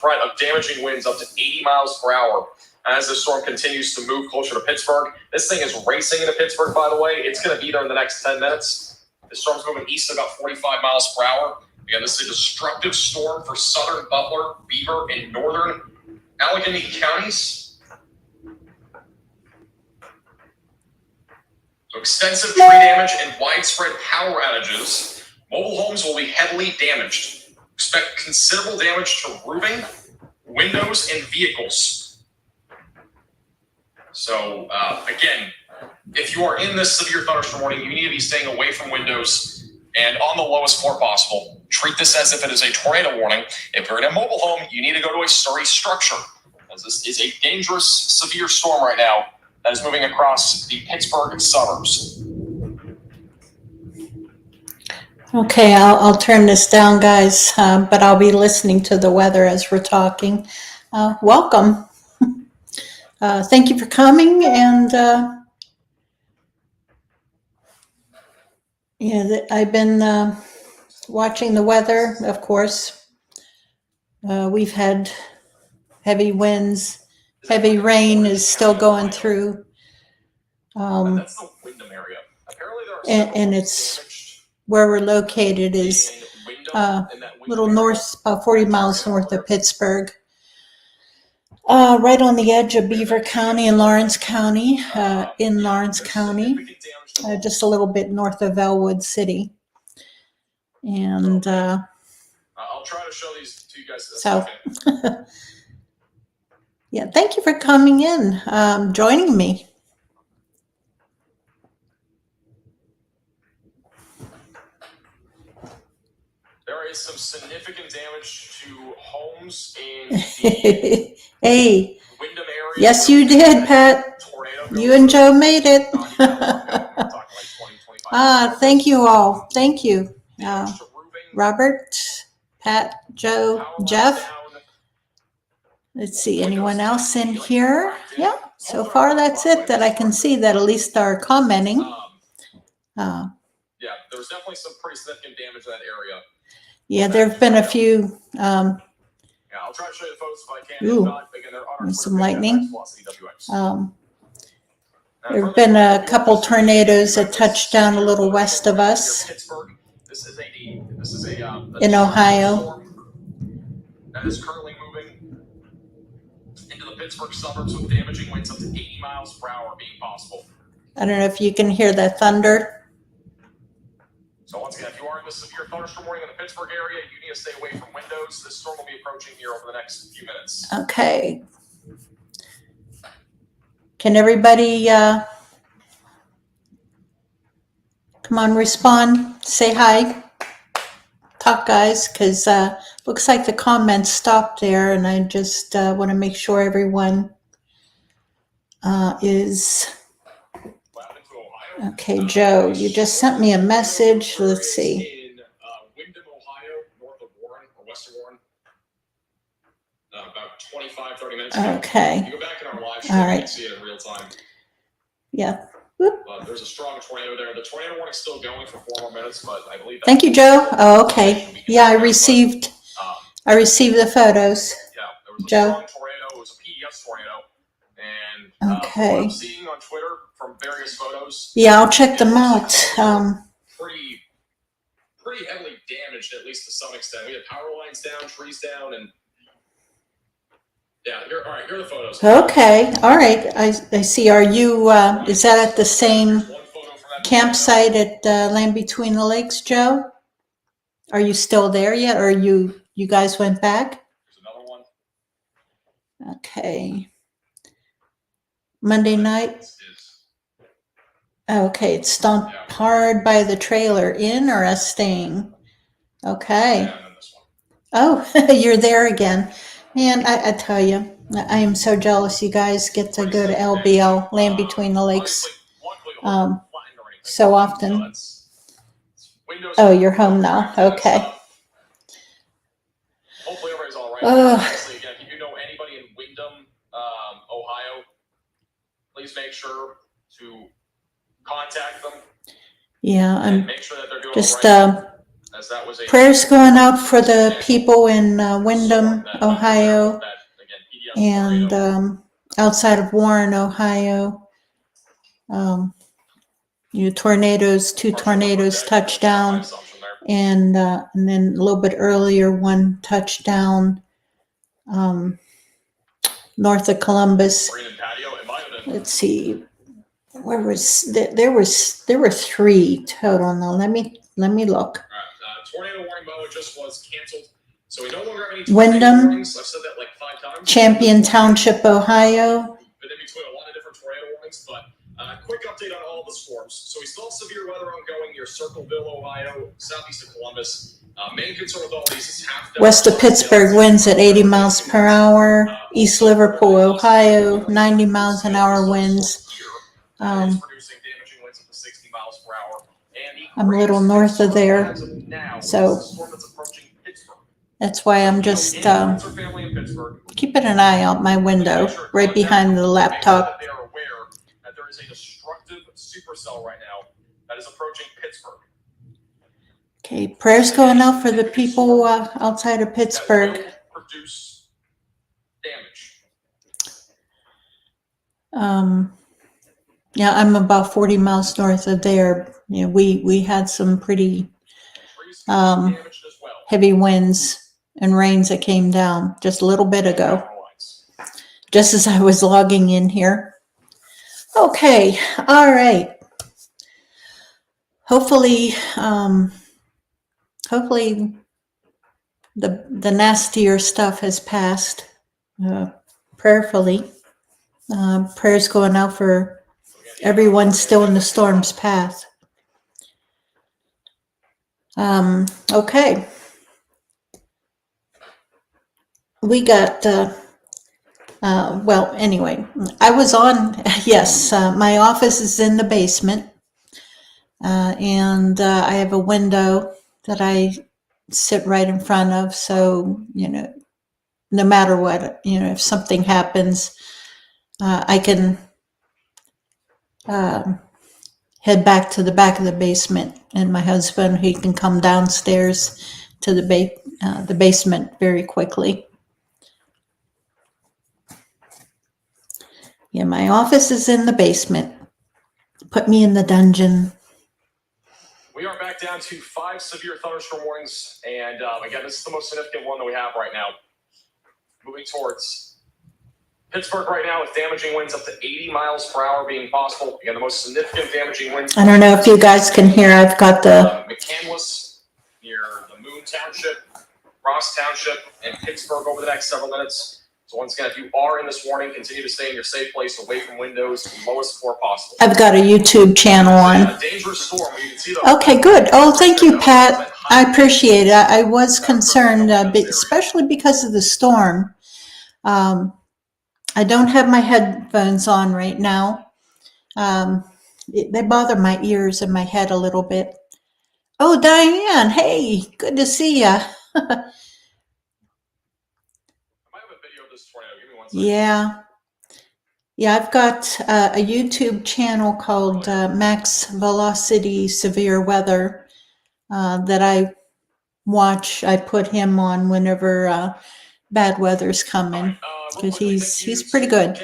threat of damaging winds up to 80 miles per hour as the storm continues to move closer to Pittsburgh. This thing is racing into Pittsburgh, by the way. It's going to be there in the next 10 minutes. The storm's moving east at about 45 miles per hour. Again, this is a destructive storm for southern Butler, Beaver, and northern Allegheny counties. So extensive tree damage and widespread power outages. Mobile homes will be heavily damaged. Expect considerable damage to roofing, windows, and vehicles. So, again, if you are in this severe thunderstorm warning, you need to be staying away from windows and on the lowest floor possible. Treat this as if it is a tornado warning. If you're in a mobile home, you need to go to a sturdy structure, as this is a dangerous, severe storm right now that is moving across the Pittsburgh suburbs. Okay, I'll turn this down, guys, but I'll be listening to the weather as we're talking. Welcome. Thank you for coming, and I've been watching the weather, of course. We've had heavy winds, heavy rain is still going through. That's the Wyndham area. Apparently there are and it's where we're located is a little north, about 40 miles north of Pittsburgh. Right on the edge of Beaver County and Lawrence County, in Lawrence County, just a little bit north of Elwood City. And I'll try to show these to you guys. So, yeah, thank you for coming in, joining me. There is some significant damage to homes in the Hey, Wyndham area. yes, you did, Pat. You and Joe made it. Thank you all. Thank you. Robert, Pat, Joe, Jeff. Let's see, anyone else in here? Yeah, so far that's it that I can see that at least are commenting. Yeah, there was definitely some pretty significant damage to that area. Yeah, there have been a few. Yeah, I'll try to show you the photos if I can. Ooh, Again, there are some lightning. There have further been a couple tornadoes that touched down a little west of us This is a in Ohio. storm that is currently moving into the Pittsburgh suburbs with damaging winds up to 80 miles per hour being possible. I don't know if you can hear that thunder. So once again, if you are in the severe thunderstorm warning in the Pittsburgh area, you need to stay away from windows. This storm will be approaching here over the next few minutes. Okay. Can everybody come on, respond, say hi, talk, guys, because looks like the comments stopped there, and I just want to make sure everyone is... Okay, Joe, you just sent me a message. Let's see. In Wyndham, Ohio, north of Warren or west of Warren. About 25, 30 minutes ago. Okay. You go back in our live stream, All you right. can see it in real time. Yeah. Whoop. There's a strong tornado there. The tornado warning's still going for 4 more minutes, but I believe. Thank you, Joe. Oh, okay. Yeah, I received the photos. Yeah, there was a Joe. strong tornado. It was a PDS tornado. And Okay. what I'm seeing on Twitter from various photos. Yeah, I'll check them out. Pretty heavily damaged, at least to some extent. We had power lines down, trees down, and yeah, here are the photos. Okay, all right. I see. Are you, is that at the same campsite at Land Between the Lakes, Joe? Are you still there yet, or you guys went back? There's another one. Okay. Monday night? Okay, it's stomped hard by the trailer. In or us staying? Okay. Yeah, and then this one. Oh, you're there again. Man, I tell you, I am so jealous you guys get to go to LBL, Land Between the Lakes, so often. Oh, you're home now. Okay. Hopefully everybody's all right. Honestly, again, if you know anybody in Wyndham, Ohio, please make sure to contact them. Yeah, I'm make sure that they're doing just right. as that was a Prayers going out for the people in Windham, Ohio, and outside of Warren, Ohio. Tornadoes, two tornadoes touched down, and then a little bit earlier, one touched down north of Columbus. Let's see, where was there were three total. Now let me look. Tornado warning mode just was canceled, so we no longer have any Windham, warnings. I've said that like 5 times. Champion Township, Ohio. Been in between a lot of different tornado warnings, but quick update on all the storms. So we still have severe weather ongoing near Circleville, Ohio, southeast of Columbus. Main concern with all these is west of Pittsburgh, winds at 80 miles per hour. East Liverpool, Ohio, 90 miles an hour winds. I'm a little north of there, so that's why I'm just keeping an eye out my window right behind the laptop. They are aware that there is a destructive supercell right now that is approaching Pittsburgh. Okay, prayers going out for the people outside of Pittsburgh. Produce damage. Yeah, I'm about 40 miles north of there. You know, we had some pretty heavy winds and rains that came down just a little bit ago, just as I was logging in here. Okay, all right. Hopefully the nastier stuff has passed. Prayerfully, prayers going out for everyone still in the storm's path. Okay. We got, well, anyway, I was on, yes, my office is in the basement, and I have a window that I sit right in front of, so, you know, no matter what, you know, if something happens, I can head back to the back of the basement, and my husband, he can come downstairs to the basement very quickly. Yeah, my office is in the basement. Put me in the dungeon. We are back down to 5 severe thunderstorm warnings, and again, this is the most significant one that we have right now. Moving towards Pittsburgh right now with damaging winds up to 80 miles per hour being possible. Again, the most significant damaging winds. I don't know if you guys can hear. I've got the McCandless near the Moon Township, Ross Township, and Pittsburgh over the next several minutes. So once again, if you are in this warning, continue to stay in your safe place, away from windows, lowest floor possible. I've got a YouTube channel on. A dangerous storm. You can see the Okay, good. Oh, thank you, Pat. I appreciate it. I was concerned, especially because of the storm. I don't have my headphones on right now. They bother my ears and my head a little bit. Oh, Diane, hey, good to see ya. Yeah. Yeah, I've got a YouTube channel called Max Velocity Severe Weather that I watch. I put him on whenever bad weather's coming because he's pretty good.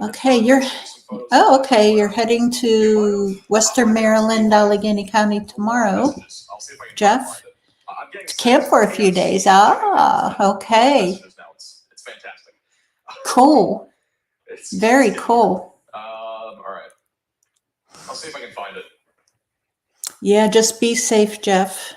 Okay, you're heading to Western Maryland, Allegheny County tomorrow, Jeff, to camp for a few days. Ah, okay. It's fantastic. Cool. Very cool. All right. I'll see if I can find it. Yeah, just be safe, Jeff.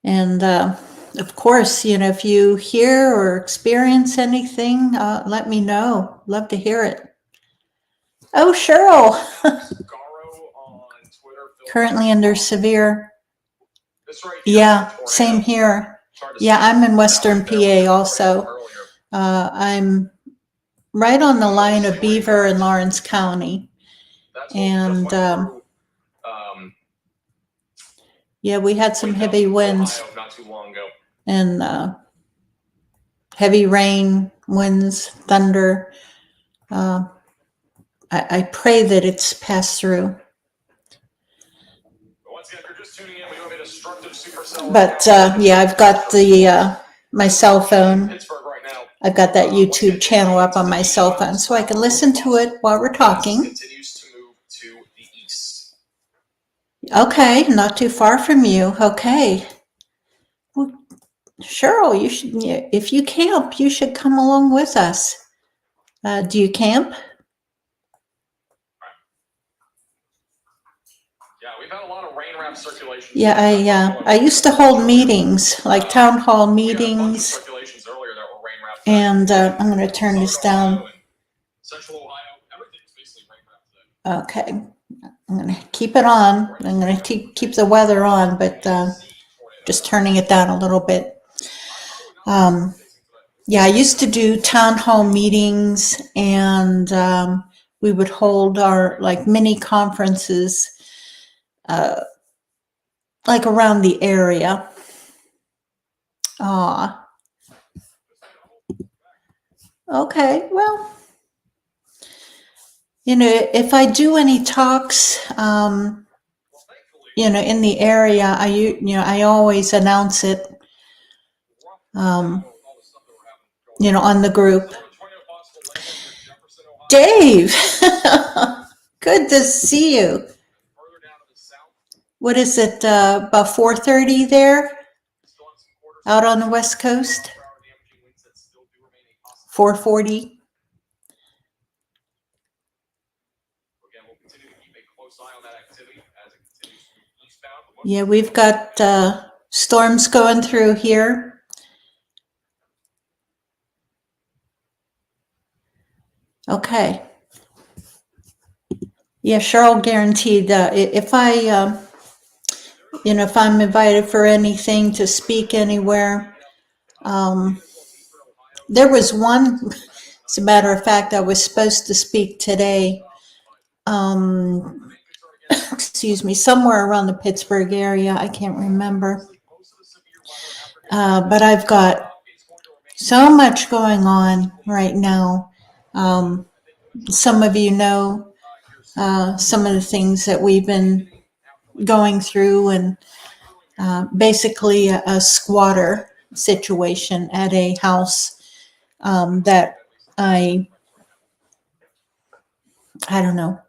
And of course, you know, if you hear or experience anything, let me know. Love to hear it. Oh, Cheryl. Currently under severe. Yeah, same here. Yeah, I'm in Western PA also. I'm right on the line of Beaver and Lawrence County. And yeah, we had some heavy winds and heavy rain, winds, thunder. I pray that it's passed through. But yeah, I've got the my cell phone. I've got that YouTube channel up on my cell phone, so I can listen to it while we're talking. Okay, not too far from you. Okay. Well, Cheryl, you should, if you camp, you should come along with us. Do you camp? Yeah, we've had a lot of rain wrap circulation. Yeah, I used to hold meetings, like town hall meetings. And I'm going to turn this down. Okay, I'm going to keep it on. I'm going to keep the weather on, but just turning it down a little bit. Yeah, I used to do town hall meetings, and we would hold our like mini conferences like around the area. Okay, well, if I do any talks, in the area, I always announce it, on the group. Dave, good to see you. What is it, about 4:30 there? Out on the West Coast? 4:40? Yeah, we've got storms going through here. Okay. Yeah, Cheryl guaranteed if I, if I'm invited for anything to speak anywhere, there was one, as a matter of fact, I was supposed to speak today, excuse me, somewhere around the Pittsburgh area. I can't remember. But I've got so much going on right now. Some of you know some of the things that we've been going through, and basically a squatter situation at a house that I don't know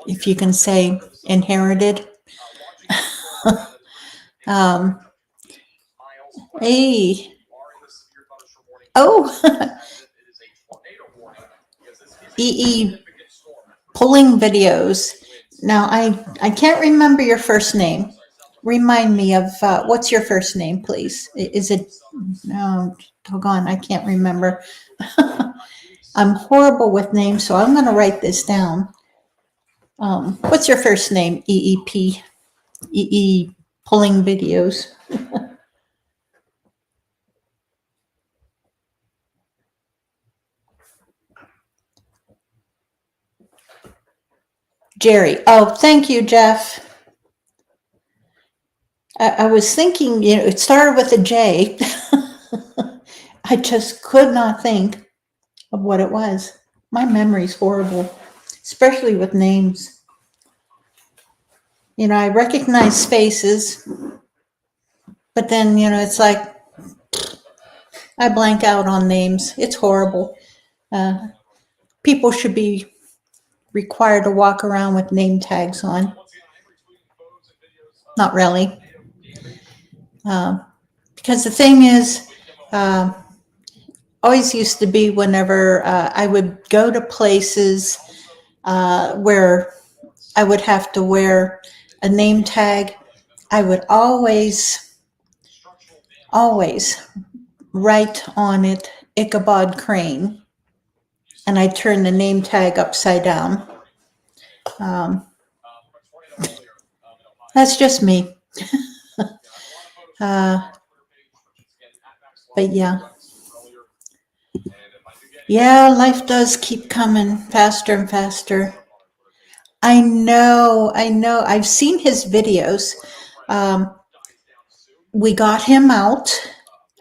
if you can say inherited. Hey. Oh. EE pulling videos. Now, I can't remember your first name. Remind me of what's your first name, please? Is it? No, doggone, I can't remember. I'm horrible with names, so I'm going to write this down. What's your first name? EEP. EE pulling videos. Jerry. Oh, thank you, Jeff. I was thinking, it started with a J. I just could not think of what it was. My memory's horrible, especially with names. I recognize faces, but then, it's like I blank out on names. It's horrible. People should be required to walk around with name tags on. Not really. Because the thing is, always used to be whenever I would go to places where I would have to wear a name tag, I would always write on it Ichabod Crane, and I turn the name tag upside down. That's just me. But yeah, life does keep coming faster and faster. I know. I've seen his videos. We got him out,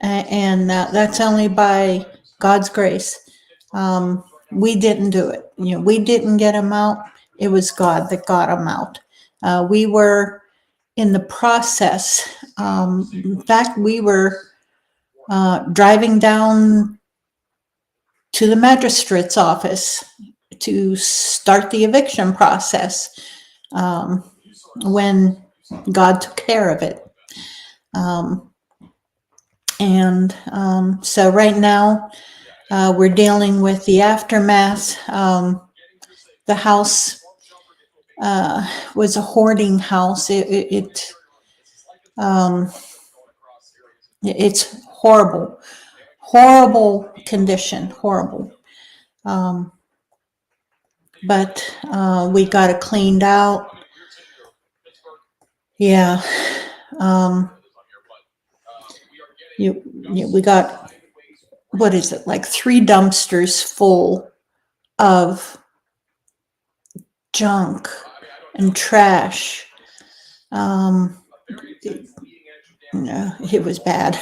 and that's only by God's grace. We didn't do it. We didn't get him out. It was God that got him out. We were in the process. In fact, we were driving down to the magistrate's office to start the eviction process when God took care of it. So right now we're dealing with the aftermath. The house was a hoarding house. It's horrible condition, horrible. But we got it cleaned out. Yeah. We got, what is it, like 3 dumpsters full of junk and trash. It was bad.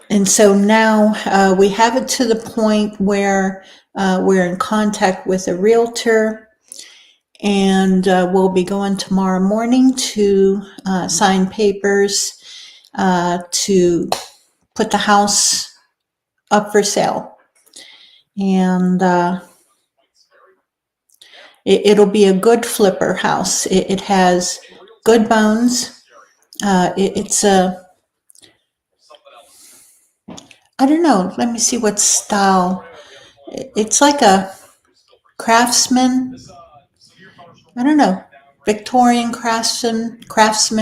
And so now we have it to the point where we're in contact with a realtor, and we'll be going tomorrow morning to sign papers to put the house up for sale. And it'll be a good flipper house. It has good bones. It's a, I don't know, let me see what style. It's like a craftsman. I don't know, Victorian craftsman.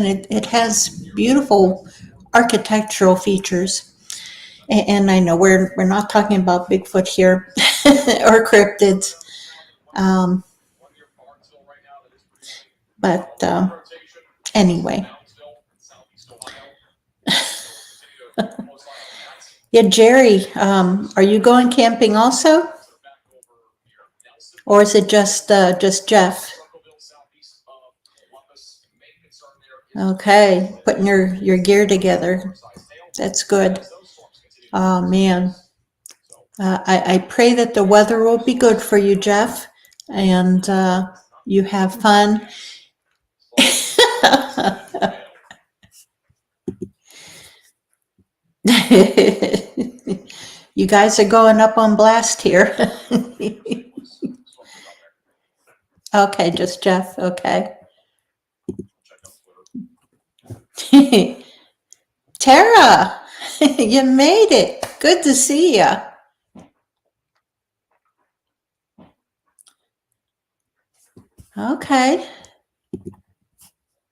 It has beautiful architectural features. And I know we're not talking about Bigfoot here or cryptids. But anyway. Yeah, Jerry, are you going camping also? Or is it just Jeff? Okay, putting your gear together. That's good. Oh, man. I pray that the weather will be good for you, Jeff, and you have fun. You guys are going up on blast here. Okay, just Jeff. Okay. Tara, you made it. Good to see you. Okay.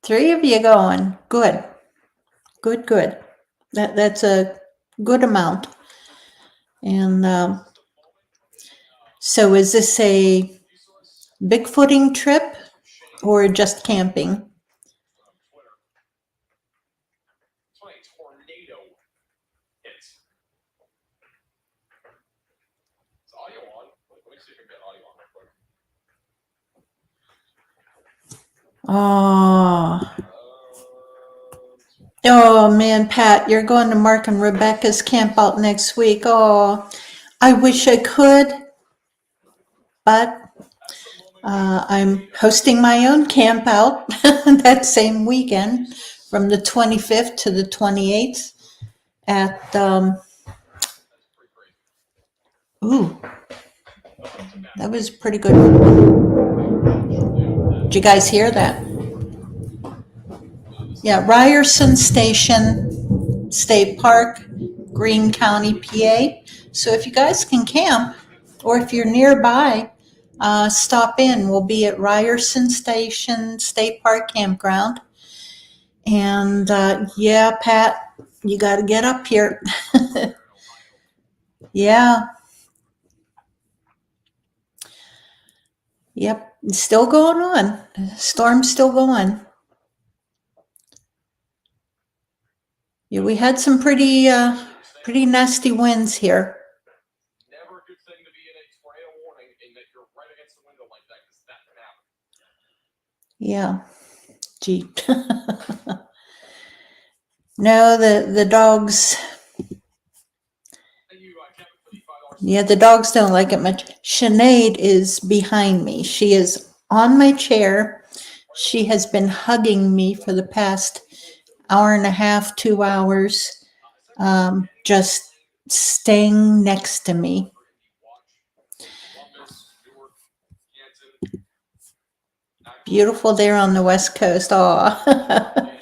3 of you going. Good. Good. That's a good amount. And so is this a Bigfooting trip or just camping? Oh man, Pat, you're going to Mark and Rebecca's camp out next week. Oh, I wish I could, but I'm hosting my own camp out that same weekend from the 25th to the 28th at, that was pretty good. Did you guys hear that? Yeah, Ryerson Station State Park, Greene County, PA. So if you guys can camp, or if you're nearby, stop in. We'll be at Ryerson Station State Park Campground. And yeah, Pat, you got to get up here. Yeah. Yep. It's still going on. The storm's still going. Yeah, we had some pretty nasty winds here. Never a good thing to be in a tornado warning and that you're right against the window like that, because that can happen. Yeah. Gee. No, the dogs. Yeah, the dogs don't like it much. Sinead is behind me. She is on my chair. She has been hugging me for the past hour and a half, 2 hours, just staying next to me. Beautiful there on the West Coast. Oh,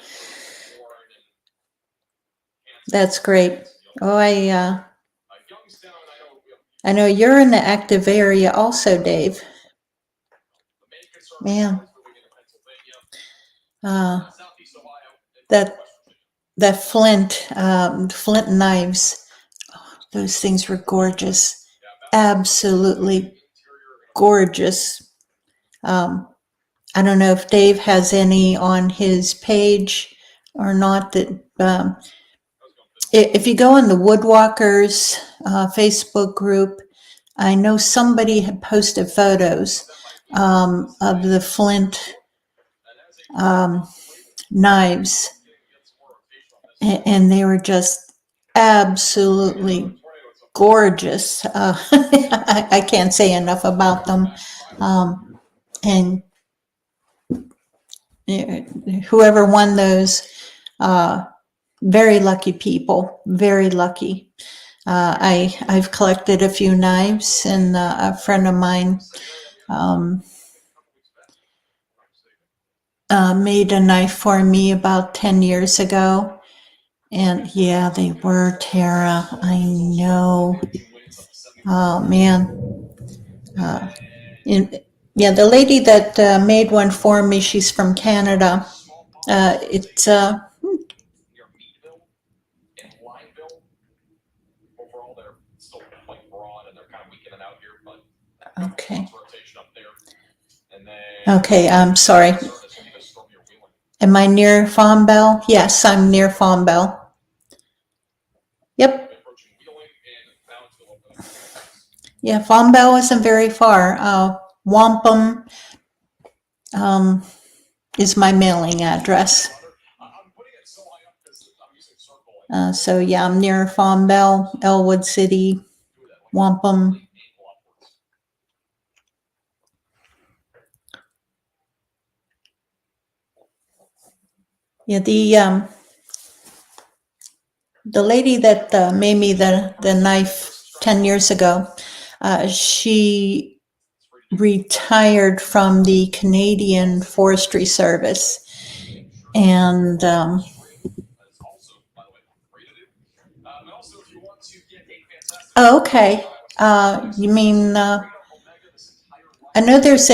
that's great. Oh, I know you're in the active area also, Dave. Man, that flint knives, those things were gorgeous, absolutely gorgeous. I don't know if Dave has any on his page or not. That if you go in the Woodwalkers Facebook group, I know somebody had posted photos of the flint knives, and they were just absolutely gorgeous. I can't say enough about them. And whoever won those, very lucky people, very lucky. I've collected a few knives, and a friend of mine made a knife for me about 10 years ago. And yeah, they were, Tara. I know. Oh, man. Yeah, the lady that made one for me, she's from Canada. It's okay. Okay, I'm sorry. Am I near Fombell? Yes, I'm near Fombell. Yep. Yeah, Fombell isn't very far. Wampum is my mailing address. So yeah, I'm near Fombell, Elwood City, Wampum. Yeah, the lady that made me the knife 10 years ago, she retired from the Canadian Forestry Service. And oh, okay. You mean, I know there's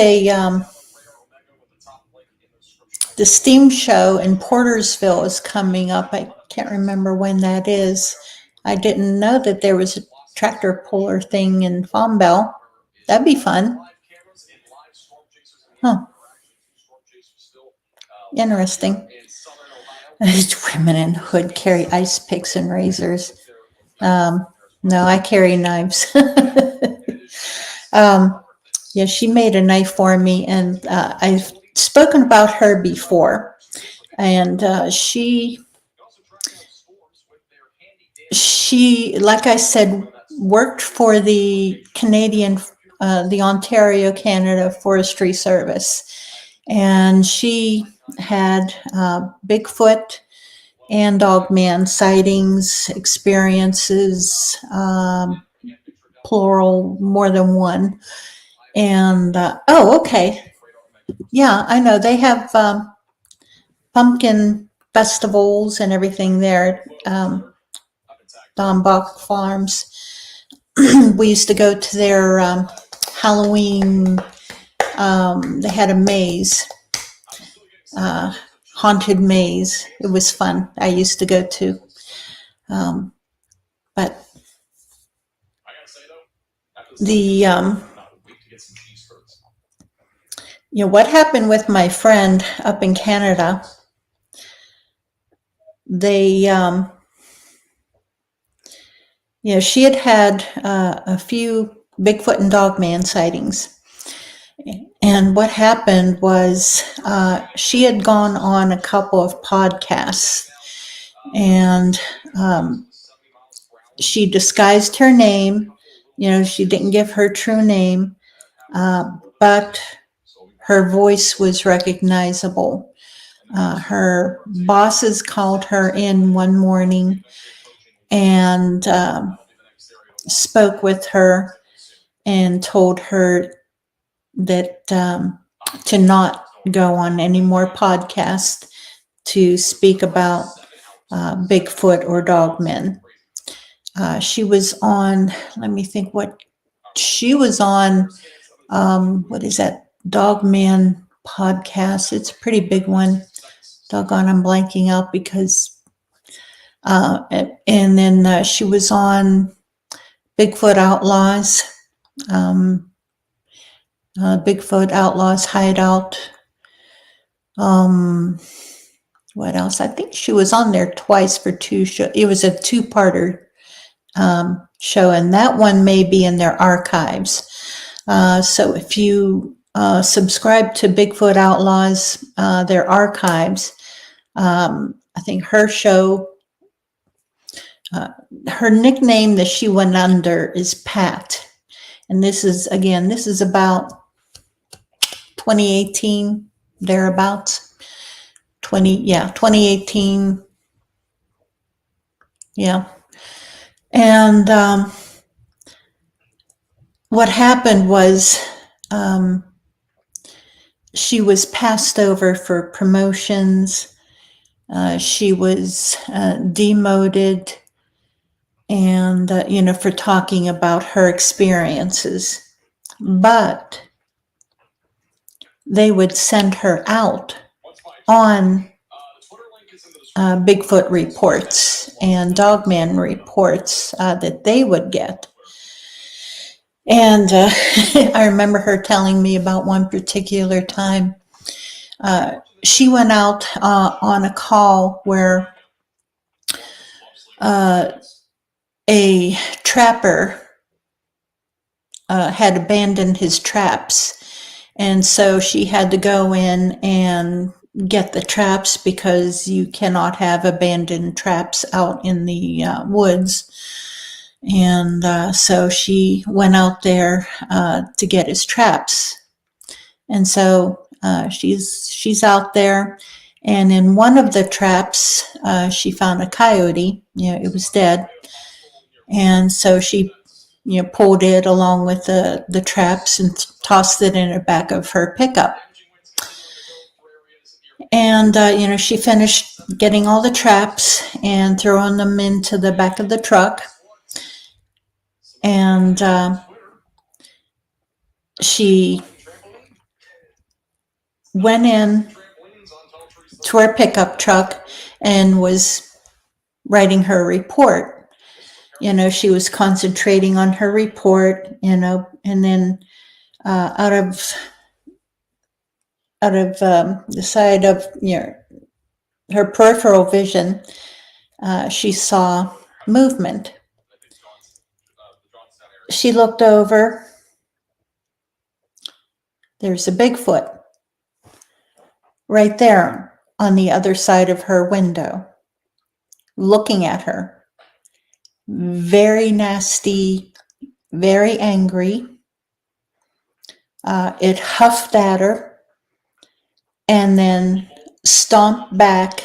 the steam show in Portersville is coming up. I can't remember when that is. I didn't know that there was a tractor puller thing in Fombell. That'd be fun. Huh. Interesting. Women in hood carry ice picks and razors. No, I carry knives. Yeah, she made a knife for me, and I've spoken about her before. And she, like I said, worked for the the Ontario Canada Forestry Service. And she had Bigfoot and Dogman sightings, experiences, plural, more than one. And oh, okay. Yeah, I know. They have pumpkin festivals and everything there. Don Bach Farms. We used to go to their Halloween. They had a maze, haunted maze. It was fun. I used to go to. But the what happened with my friend up in Canada? They she had a few Bigfoot and Dogman sightings. And what happened was she had gone on a couple of podcasts, and she disguised her name She didn't give her true name, but her voice was recognizable. Her bosses called her in one morning and spoke with her and told her that to not go on any more podcasts to speak about Bigfoot or dogmen. She was on, let me think what, she was on, what is that, Dogman podcast. It's a pretty big one. Doggone, I'm blanking out because, and then she was on Bigfoot Outlaws, Bigfoot Outlaws Hideout. What else? I think she was on there twice for two shows. It was a two-parter show, and that one may be in their archives. So if you subscribe to Bigfoot Outlaws, their archives, I think her show, her nickname that she went under is Pat. And this is about 2018, thereabouts. 2018. Yeah. And what happened was she was passed over for promotions. She was demoted, and for talking about her experiences. But they would send her out on Bigfoot reports and Dogman reports that they would get. And I remember her telling me about one particular time. She went out on a call where a trapper had abandoned his traps. And so she had to go in and get the traps because you cannot have abandoned traps out in the woods. And so she went out there to get his traps. And so she's out there, and in one of the traps, she found a coyote. It was dead. And so she pulled it along with the traps and tossed it in the back of her pickup. And, she finished getting all the traps and throwing them into the back of the truck. And she went in to her pickup truck and was writing her report. She was concentrating on her report, and then out of the side of her peripheral vision, she saw movement. She looked over. There's a Bigfoot right there on the other side of her window, looking at her. Very nasty, very angry. It huffed at her and then stomped back,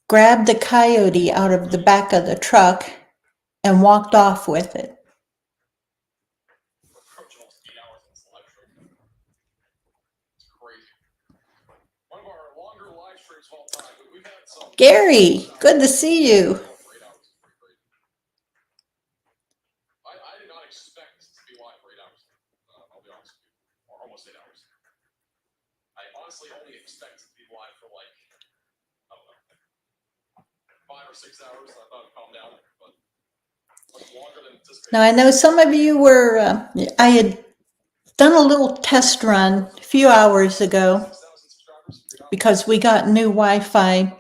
grabbed the coyote out of the back of the truck, and walked off with it. Gary, good to see you. I did not expect to be live for 8 hours. I'll be honest with you, or almost 8 hours. I honestly only expect to be live for I don't know, 5 or 6 hours. I thought it'd calm down, but much longer than anticipated. Now I know some of you were. I had done a little test run a few hours ago because we got new Wi-Fi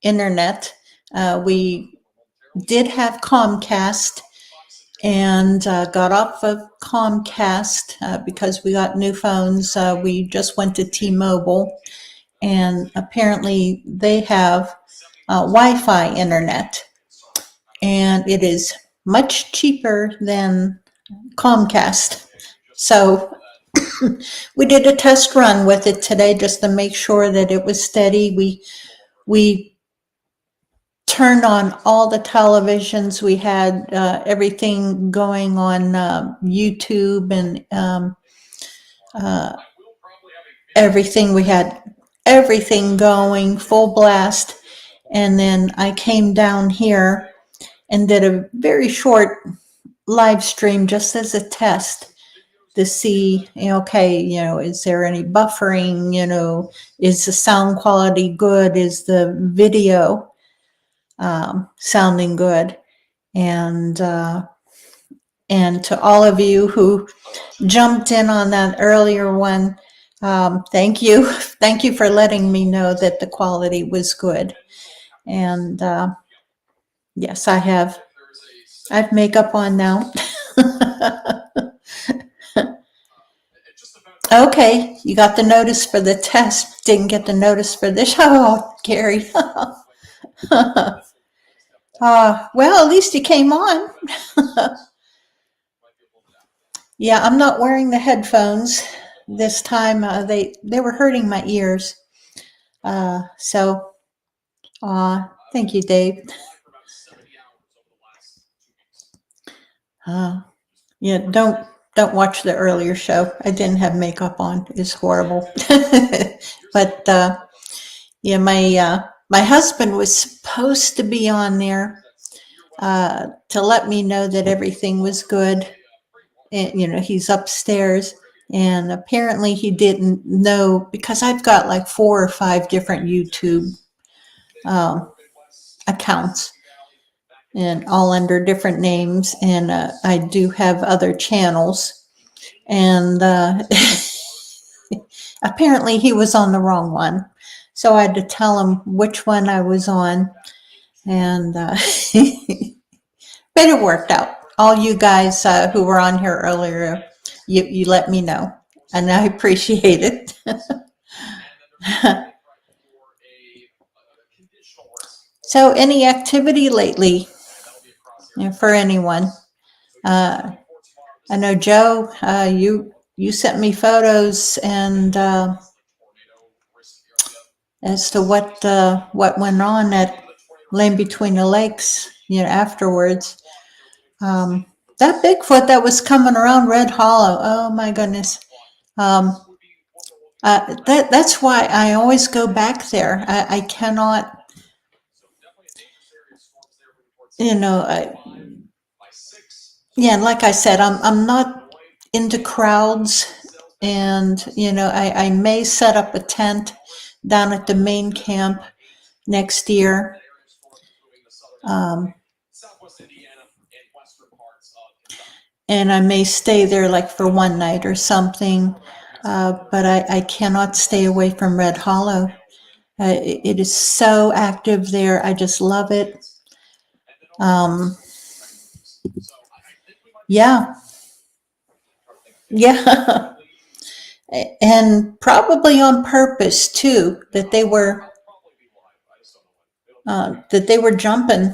internet. We did have Comcast and got off of Comcast because we got new phones. We just went to T-Mobile, and apparently they have Wi-Fi internet, and it is much cheaper than Comcast. So we did a test run with it today just to make sure that it was steady. We turned on all the televisions. We had everything going on YouTube and everything. We had everything going full blast. And then I came down here and did a very short live stream just as a test to see, okay, is there any buffering? Is the sound quality good? Is the video sounding good? And to all of you who jumped in on that earlier one, thank you. Thank you for letting me know that the quality was good. And yes, I have makeup on now. Okay, you got the notice for the test. Didn't get the notice for this. Oh, Gary. Well, at least you came on. Yeah, I'm not wearing the headphones this time. They were hurting my ears. So, thank you, Dave. Yeah, don't watch the earlier show. I didn't have makeup on. It's horrible. But yeah, my husband was supposed to be on there to let me know that everything was good. And, he's upstairs, and apparently he didn't know, because I've got like 4 or 5 different YouTube accounts, and all under different names, and I do have other channels, and apparently he was on the wrong one, so I had to tell him which one I was on, and but it worked out. All you guys who were on here earlier, you let me know, and I appreciate it. So, any activity lately for anyone? I know, Joe, you sent me photos and as to what went on at Lane Between the Lakes, afterwards. That Bigfoot that was coming around Red Hollow, oh my goodness. That's why I always go back there. I cannot, yeah, like I said, I'm not into crowds, and I may set up a tent down at the main camp next year. And I may stay there like for one night or something, but I cannot stay away from Red Hollow. It is so active there. I just love it. Yeah. Yeah. And probably on purpose too, that they were jumping.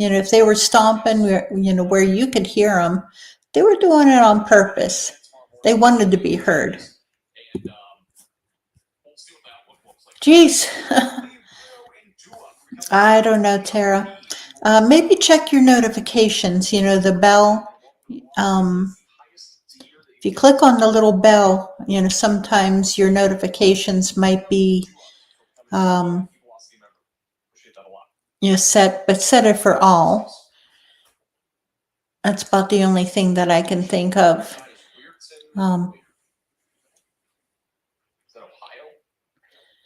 If they were stomping, where you could hear them, they were doing it on purpose. They wanted to be heard. Geez. I don't know, Tara. Maybe check your notifications, the bell. If you click on the little bell, sometimes your notifications might be set, but set it for all. That's about the only thing that I can think of. Is that Ohio? Or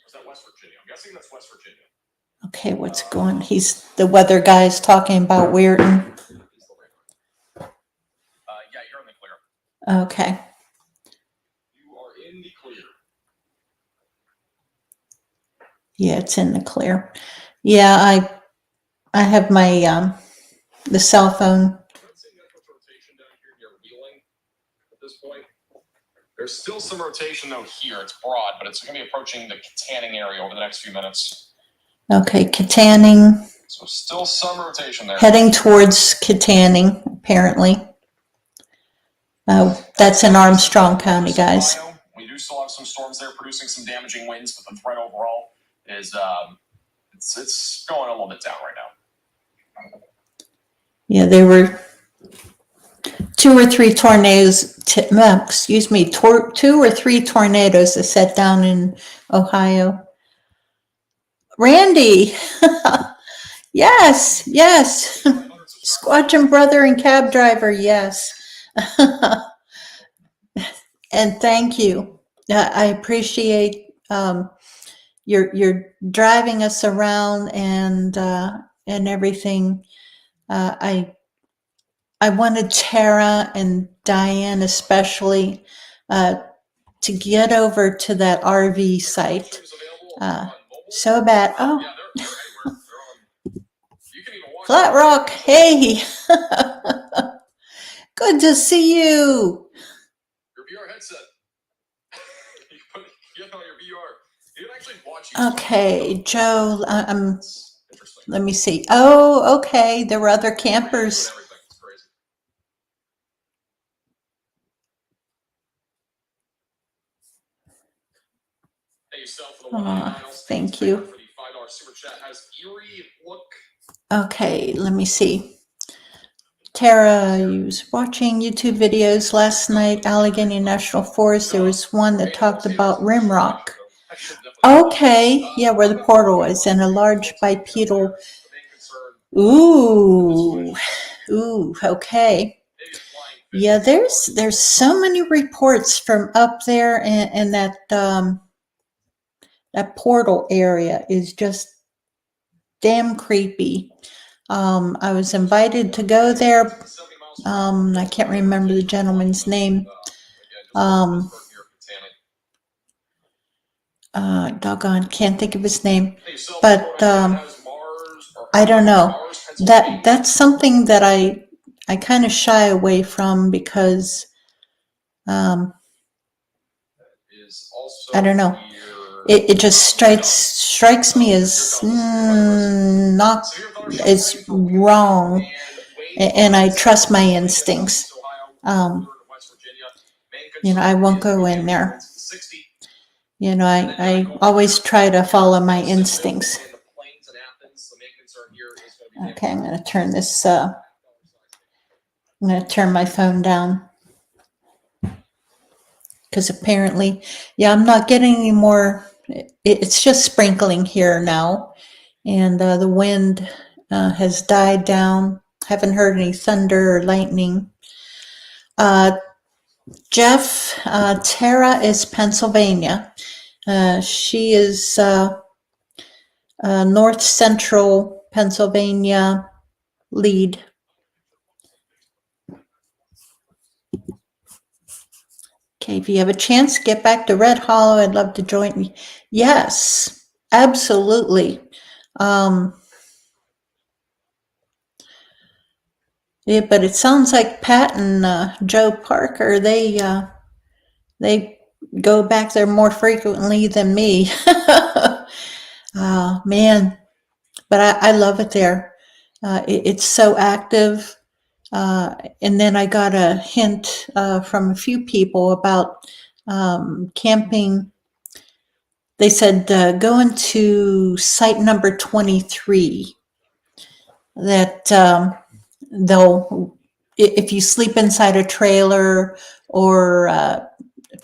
is that West Virginia? I'm guessing that's West Virginia. Okay, what's going? The weather guy is talking about Weirton. Yeah, you're in the clear. Okay. You are in the clear. Yeah, it's in the clear. Yeah, I have my the cell phone. At this point, there's still some rotation though here. It's broad, but it's going to be approaching the Katanning area over the next few minutes. Okay, Katanning. So still some rotation there. Heading towards Kittanning, apparently. That's in Armstrong County, guys. We do still have some storms there producing some damaging winds, but the threat overall is it's going a little bit down right now. Yeah, there were 2 or 3 tornadoes, 2 or 3 tornadoes that set down in Ohio. Randy, yes, Squatching brother and cab driver, yes. And thank you. I appreciate your driving us around and everything. I wanted Tara and Diane especially to get over to that RV site so bad. Oh, Flat Rock, hey, good to see you. Your VR headset. You put on your VR. You can actually watch. Okay, Joe, let me see. Oh, okay, there were other campers. Thank you. Okay, let me see. Tara, you was watching YouTube videos last night, Allegheny National Forest. There was one that talked about rimrock. Okay, yeah, where the portal is, and a large bipedal. Ooh, okay. Yeah, there's so many reports from up there, and that that portal area is just damn creepy. I was invited to go there. I can't remember the gentleman's name. Doggone, can't think of his name. But I don't know. That's something that I kind of shy away from because I don't know. It just strikes me as not as wrong, and I trust my instincts. I won't go in there. I always try to follow my instincts. Okay, I'm going to turn this. I'm going to turn my phone down. Because apparently, I'm not getting any more. It's just sprinkling here now. And the wind has died down. Haven't heard any thunder or lightning. Jeff, Tara is Pennsylvania. She is north central Pennsylvania lead. Okay, if you have a chance, get back to Red Hollow. I'd love to join you. Yes, absolutely. Yeah, but it sounds like Pat and Joe Parker, they go back there more frequently than me. Man, but I love it there. It's so active. And then I got a hint from a few people about camping. They said go into site number 23. That they'll, if you sleep inside a trailer or a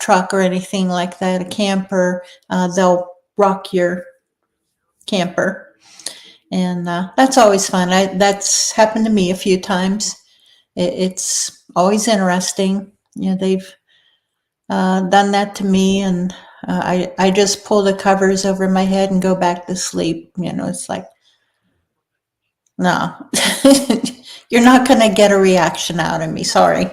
truck or anything like that, a camper, they'll rock your camper. And that's always fun. That's happened to me a few times. It's always interesting. They've done that to me, and I just pull the covers over my head and go back to sleep. It's like, no, you're not going to get a reaction out of me. Sorry.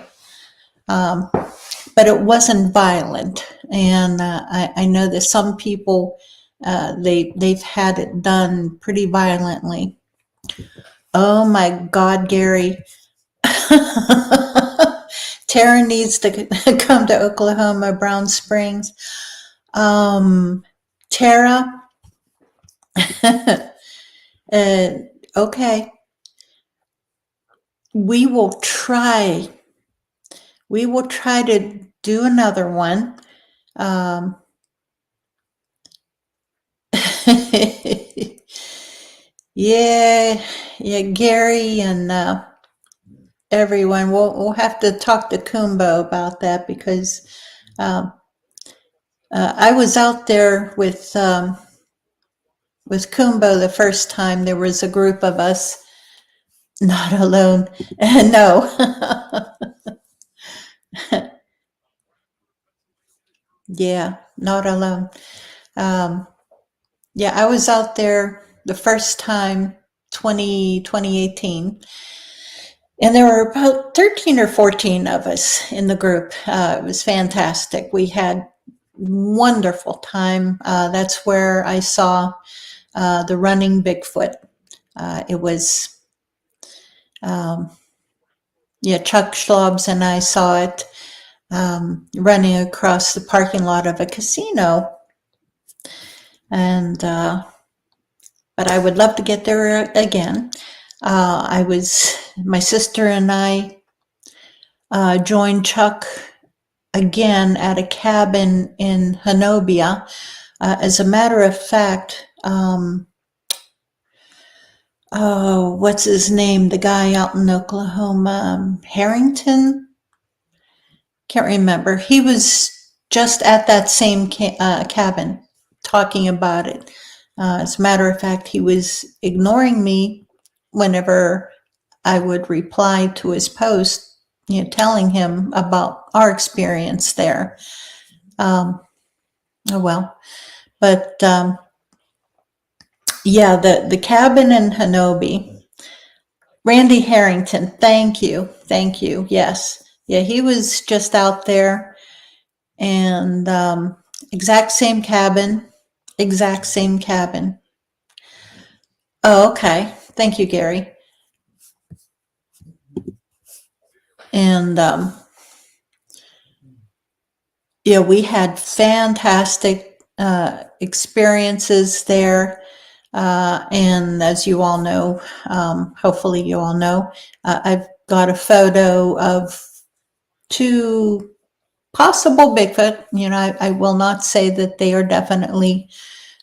But it wasn't violent. And I know that some people, they've had it done pretty violently. Oh my God, Gary. Tara needs to come to Oklahoma, Brown Springs. Tara, Okay. We will try. We will try to do another one. Yeah, yeah, Gary and everyone. We'll have to talk to Kumbo about that because I was out there with Kumbo the first time. There was a group of us, not alone. No. Yeah, not alone. Yeah, I was out there the first time, 2018. And there were about 13 or 14 of us in the group. It was fantastic. We had wonderful time. That's where I saw the running Bigfoot. It was, yeah, Chuck Schlobs and I saw it running across the parking lot of a casino. And, but I would love to get there again. My sister and I joined Chuck again at a cabin in Hanobia. As a matter of fact, what's his name? The guy out in Oklahoma, Harrington? Can't remember. He was just at that same cabin talking about it. As a matter of fact, he was ignoring me whenever I would reply to his post, telling him about our experience there. Oh well, but yeah, the cabin in Hanobi. Randy Harrington, thank you. Yes, yeah, he was just out there, and exact same cabin. Oh, okay. Thank you, Gary. And yeah, we had fantastic experiences there. And as you all know, hopefully you all know, I've got a photo of 2 possible Bigfoot. I will not say that they are definitely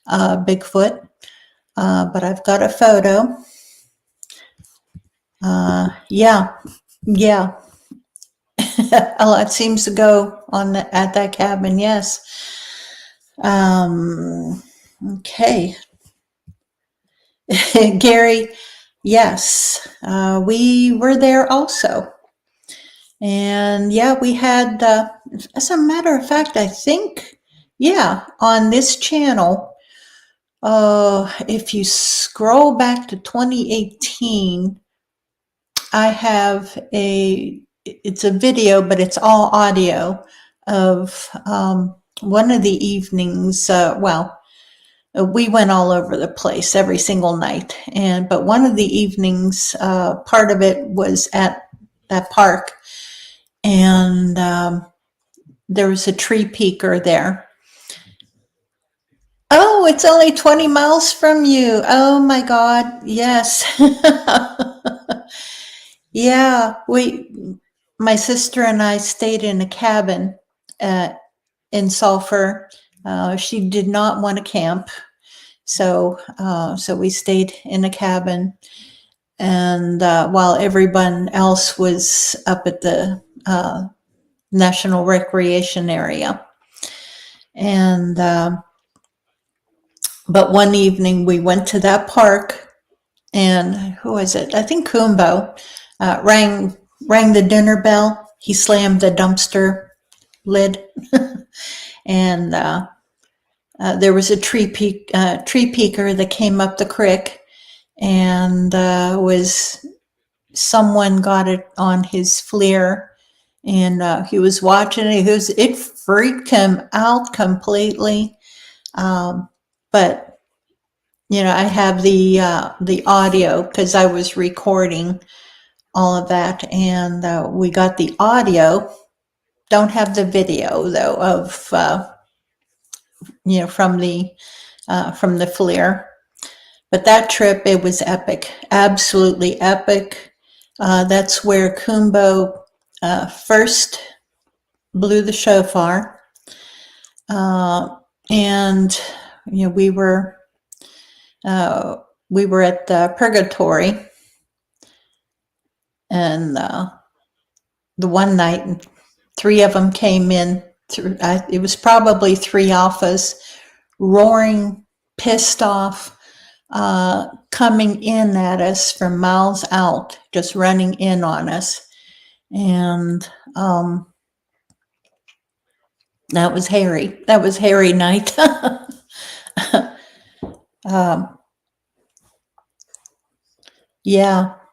Bigfoot, but I've got a photo. Yeah. A lot seems to go on at that cabin. Yes. Okay. Gary, yes, we were there also. And yeah, we had, as a matter of fact, I think, yeah, on this channel, if you scroll back to 2018, I have it's a video, but it's all audio of one of the evenings. We went all over the place every single night, but one of the evenings, part of it was at that park, and there was a tree peaker there. Oh, it's only 20 miles from you. Oh my God, yes. Yeah, my sister and I stayed in a cabin in Sulphur. She did not want to camp, so we stayed in a cabin, and while everyone else was up at the National Recreation Area. And but one evening we went to that park, and who was it? I think Kumbo rang the dinner bell. He slammed the dumpster lid, and there was a tree peaker that came up the creek, and someone got it on his FLIR, and he was watching it. It freaked him out completely. But I have the audio because I was recording all of that, and we got the audio. Don't have the video though of from the FLIR. But that trip, it was epic, absolutely epic. That's where Kumbo first blew the shofar. And we were at the purgatory, and the one night, 3 of them came in. It was probably 3 alphas, roaring, pissed off, coming in at us from miles out, just running in on us. And that was hairy. That was hairy night.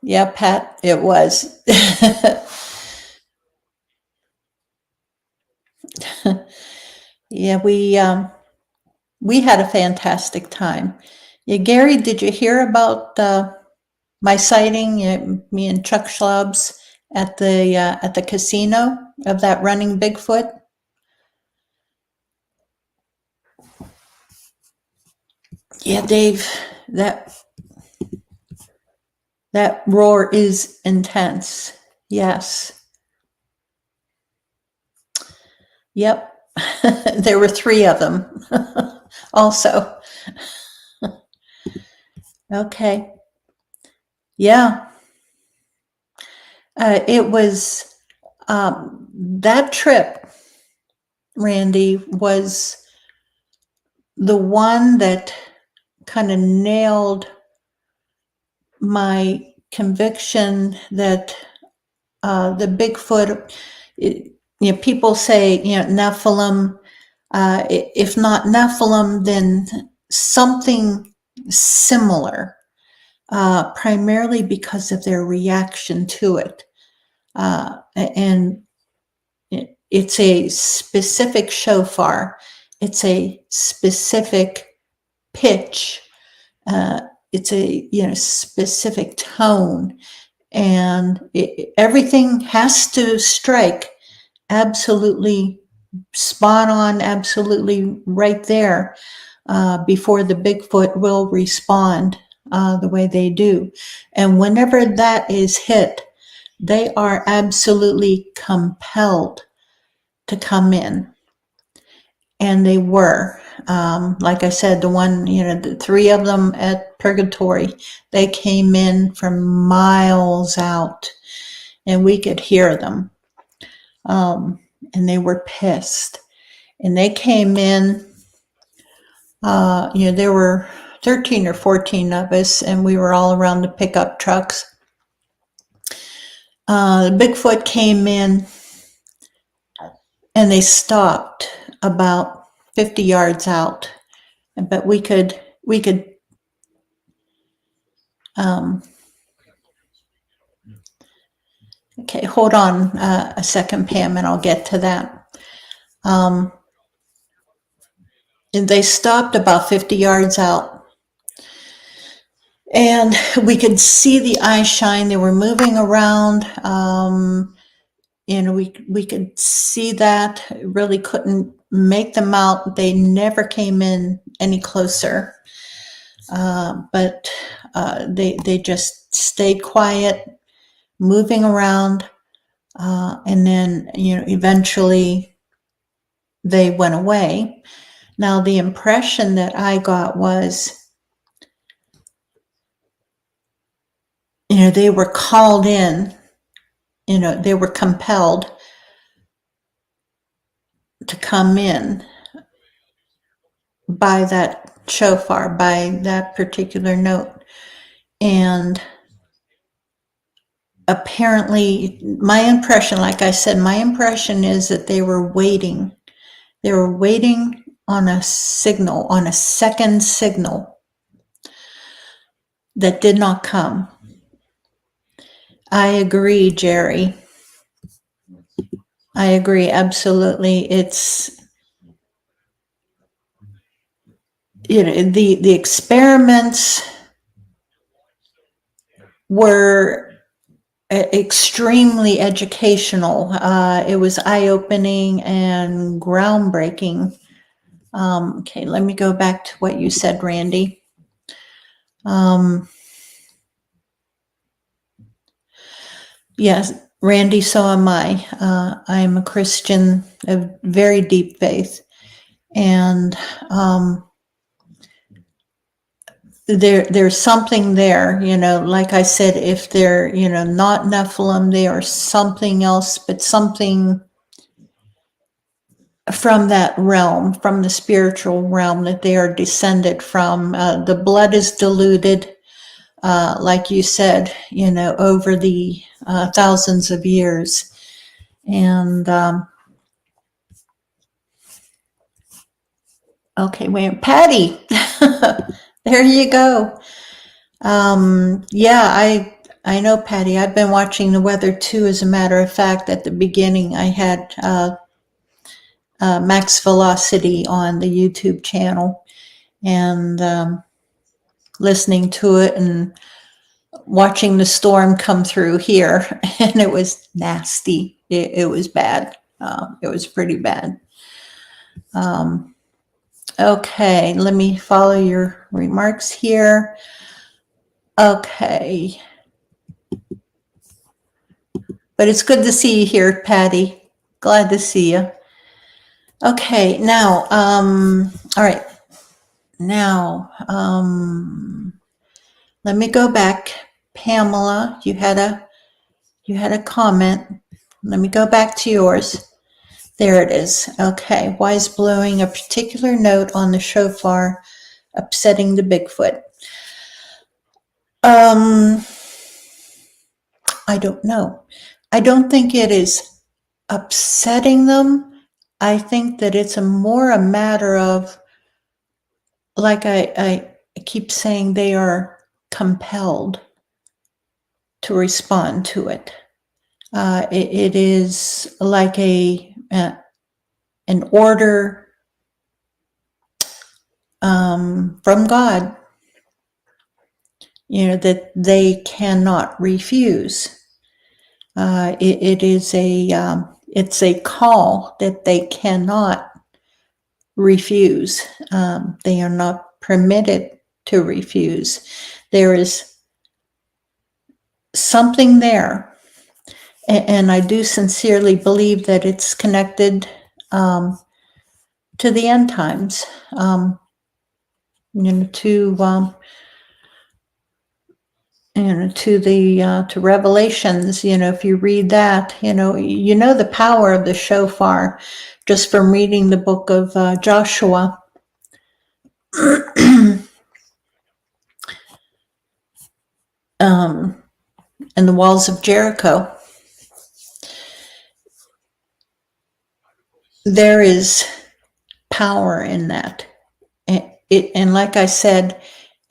Yeah, Pat, it was. Yeah, we had a fantastic time. Yeah, Gary, did you hear about my sighting? Me and Chuck Schlubs at the casino of that running Bigfoot. Yeah, Dave, that roar is intense. Yes. Yep. There were 3 of them also. Okay. Yeah. It was that trip, Randy, was the one that kind of nailed my conviction that the Bigfoot, people say, Nephilim. If not Nephilim, then something similar, primarily because of their reaction to it. And it's a specific shofar. It's a specific pitch. It's a specific tone, and everything has to strike absolutely spot on, absolutely right there, before the Bigfoot will respond the way they do. And whenever that is hit, they are absolutely compelled to come in. And they were. Like I said, the 3 of them at Purgatory, they came in from miles out, and we could hear them. And they were pissed. And they came in, there were 13 or 14 of us, and we were all around the pickup trucks. Bigfoot came in, and they stopped about 50 yards out, but we could okay, hold on a second, Pam, and I'll get to that. And they stopped about 50 yards out, and we could see the eye shine. They were moving around. We could see that. Really couldn't make them out. They never came in any closer, but they just stayed quiet, moving around, and then eventually they went away. Now the impression that I got was, they were called in. They were compelled to come in by that shofar, by that particular note. And apparently, my impression, like I said, my impression is that they were waiting. They were waiting on a signal, on a second signal that did not come. I agree, Jerry. I agree, absolutely. It's, the experiments were extremely educational. It was eye-opening and groundbreaking. Okay, let me go back to what you said, Randy. Yes, Randy, so am I. I'm a Christian of very deep faith. And there's something there, like I said, if they're, not Nephilim, they are something else, but something from that realm, from the spiritual realm that they are descended from. The blood is diluted, like you said, over the thousands of years. And okay, wait, Patty, there you go. Yeah, I know, Patty. I've been watching the weather too. As a matter of fact, at the beginning, I had Max Velocity on the YouTube channel and listening to it and watching the storm come through here, and it was nasty. It was bad. It was pretty bad. Okay, let me follow your remarks here. Okay. But it's good to see you here, Patty. Glad to see you. Okay, now, all right. Now, let me go back. Pamela, you had a comment. Let me go back to yours. There it is. Okay, why is blowing a particular note on the shofar upsetting the Bigfoot? I don't know. I don't think it is upsetting them. I think that it's more a matter of, like I keep saying, they are compelled to respond to it. It is like an order from God, that they cannot refuse. It's a call that they cannot refuse. They are not permitted to refuse. There is something there, and I do sincerely believe that it's connected to the end times, to Revelations. If you read that, the power of the shofar just from reading the book of Joshua. And the walls of Jericho. There is power in that. And like I said,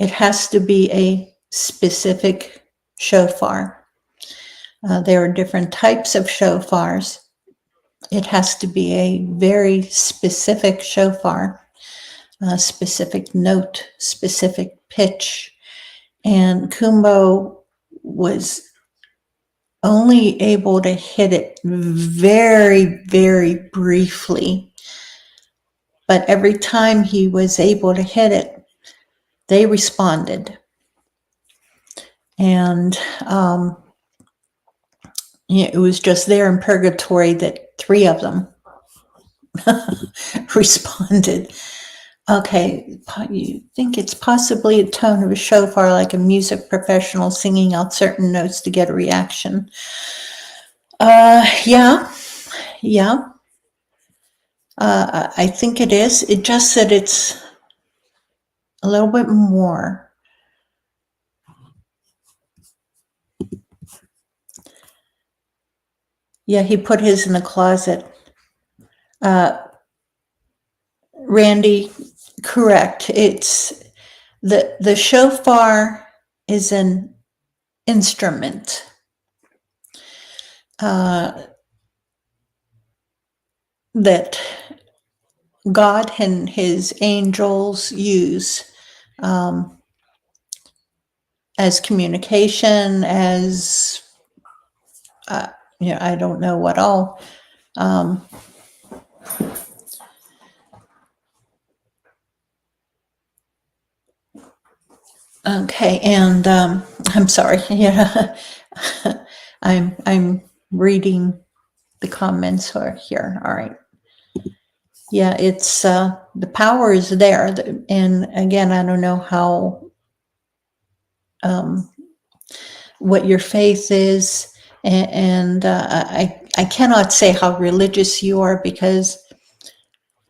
it has to be a specific shofar. There are different types of shofars. It has to be a very specific shofar, a specific note, specific pitch. And Kumbo was only able to hit it very, very briefly. But every time he was able to hit it, they responded. And it was just there in purgatory that 3 of them responded. Okay, you think it's possibly a tone of a shofar, like a music professional singing out certain notes to get a reaction? Yeah. I think it is. It just said it's a little bit more. Yeah, he put his in the closet. Randy, correct. It's the shofar is an instrument. That God and his angels use as communication, as I don't know what all. Okay, and I'm sorry. Yeah, I'm reading the comments are here. All right. Yeah, it's the power is there, and again, I don't know how what your faith is, and I cannot say how religious you are because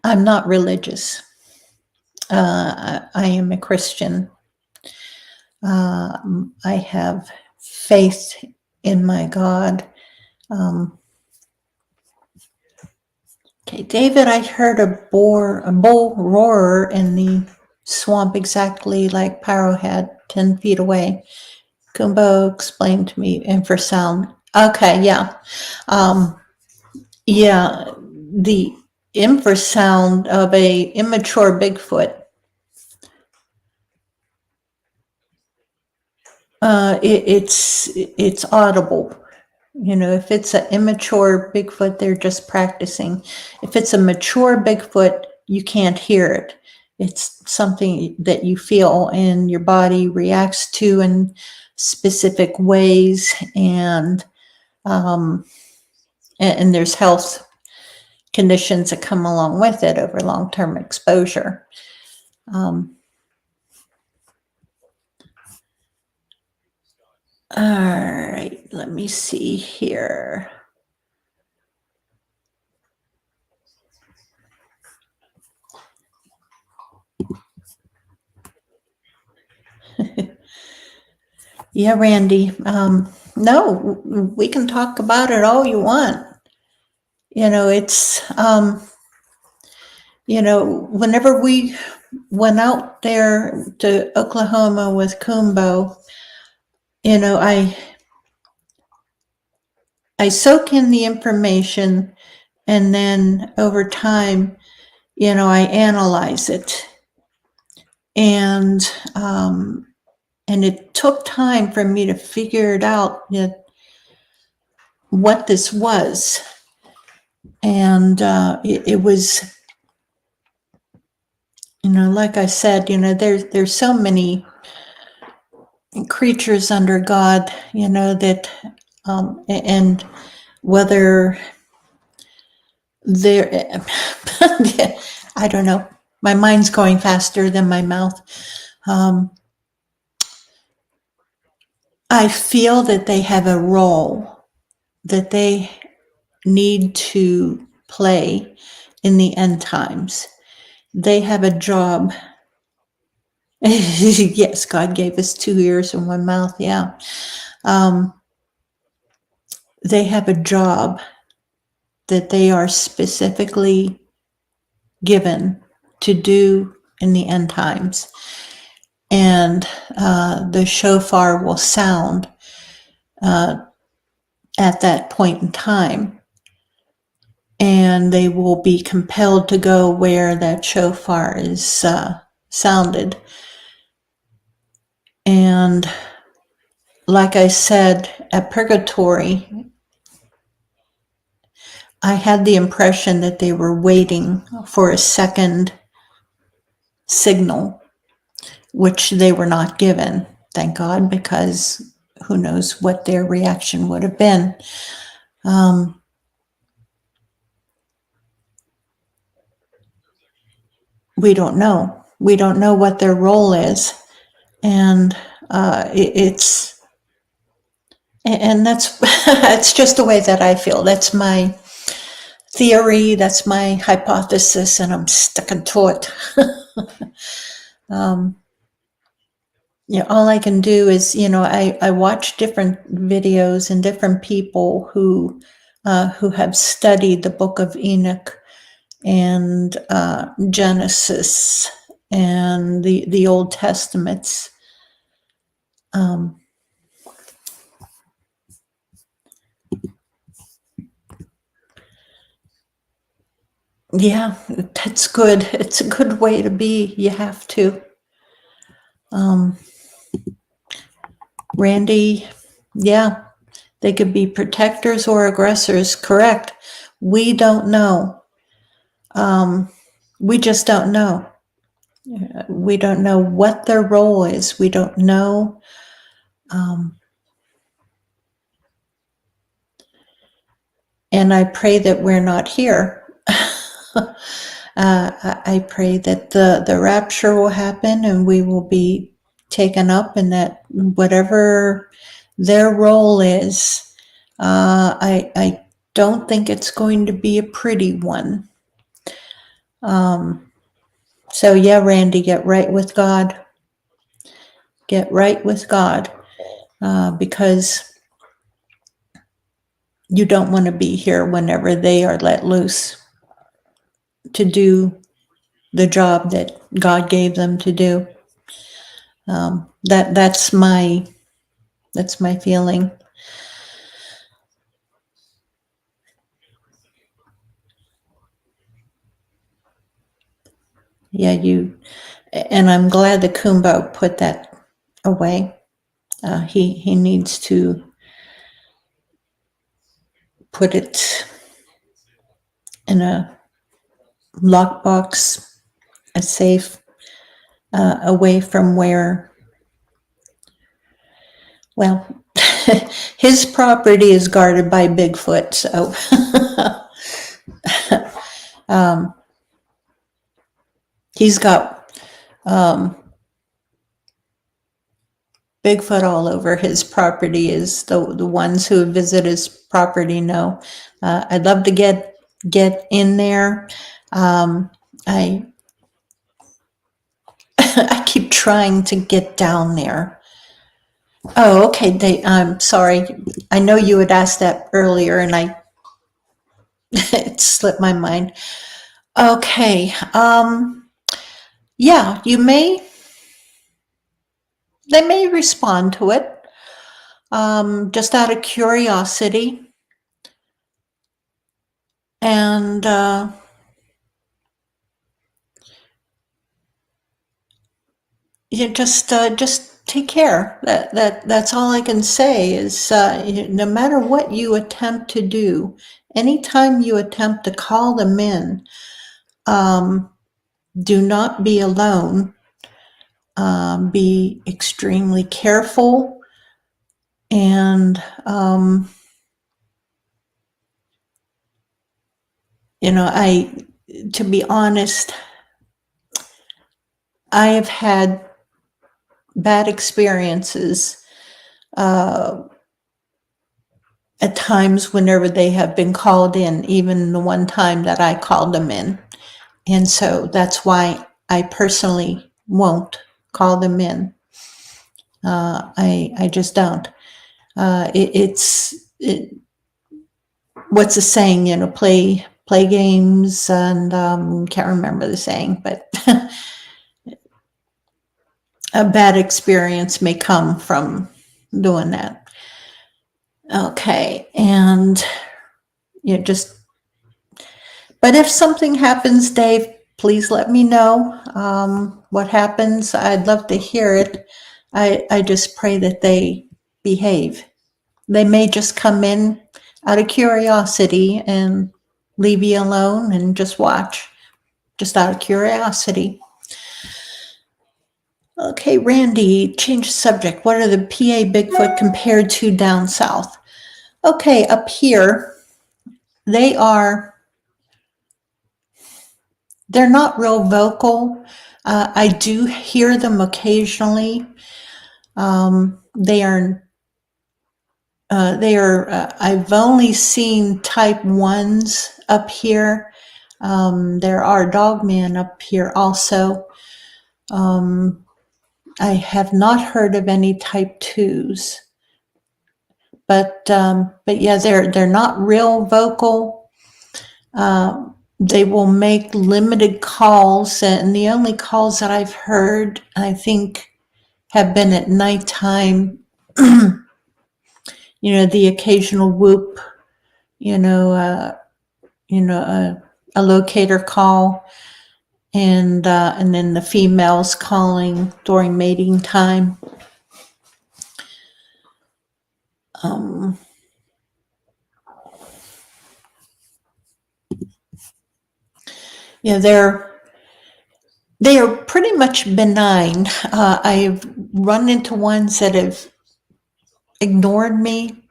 I'm not religious. I am a Christian. I have faith in my God. Okay, David, I heard a bull roar in the swamp exactly like Paro had 10 feet away. Kumbo explained to me infrasound. Okay, yeah. Yeah, the infrasound of a immature Bigfoot. It's audible. You know, if it's an immature Bigfoot, they're just practicing. If it's a mature Bigfoot, you can't hear it. It's something that you feel and your body reacts to in specific ways, and there's health conditions that come along with it over long-term exposure. All right, let me see here. Yeah, Randy. No, we can talk about it all you want. You know, it's, whenever we went out there to Oklahoma with Kumbo, you know, I soak in the information, and then over time, you know, I analyze it. And it took time for me to figure it out, what this was. And it was, you know, like I said, you know, there's so many creatures under God, you know, that and whether they're I don't know, my mind's going faster than my mouth. I feel that they have a role that they need to play in the end times. They have a job. Yes, God gave us 2 ears and 1 mouth. Yeah. They have a job that they are specifically given to do in the end times. And the shofar will sound at that point in time. And they will be compelled to go where that shofar is sounded. And like I said, at Purgatory, I had the impression that they were waiting for a second signal, which they were not given, thank God, because who knows what their reaction would have been. We don't know. We don't know what their role is. And and that's it's just the way that I feel. That's my theory, that's my hypothesis, and I'm sticking to it. All I can do is, I watch different videos and different people who have studied the Book of Enoch and Genesis and the Old Testaments. Yeah, that's good. It's a good way to be. You have to. Randy, yeah, they could be protectors or aggressors. Correct. We don't know. We just don't know. We don't know what their role is. We don't know. And I pray that we're not here. I pray that the rapture will happen and we will be taken up, and that whatever their role is, I don't think it's going to be a pretty one. So yeah, Randy, get right with God. Get right with God, because you don't want to be here whenever they are let loose to do the job that God gave them to do. That's my feeling. Yeah, and I'm glad that Kumbo put that away. He needs to put it in a lockbox, a safe, away from where, well, his property is guarded by Bigfoot, so he's got Bigfoot all over his property, is the ones who visit his property know. I'd love to get in there. I I keep trying to get down there. Oh, okay. I'm sorry. I know you had asked that earlier, and it slipped my mind. Okay. Yeah, they may respond to it, just out of curiosity, and you just take care. That's all I can say is, no matter what you attempt to do, anytime you attempt to call them in, do not be alone. Be extremely careful, and to be honest, I have had bad experiences at times whenever they have been called in, even the one time that I called them in. And so that's why I personally won't call them in. I just don't. What's the saying? Play games, and can't remember the saying, but a bad experience may come from doing that. Okay, and but if something happens, Dave, please let me know what happens. I'd love to hear it. I just pray that they behave. They may just come in out of curiosity and leave you alone and just watch, just out of curiosity. Okay, Randy, change the subject. What are the PA Bigfoot compared to down south? Okay, up here, they're not real vocal. I do hear them occasionally. I've only seen type 1s up here. There are dogmen up here also. I have not heard of any type 2s. But yeah, they're not real vocal. They will make limited calls, and the only calls that I've heard, I think, have been at nighttime. The occasional whoop. A locator call, and then the females calling during mating time. They are pretty much benign. I've run into ones that have ignored me.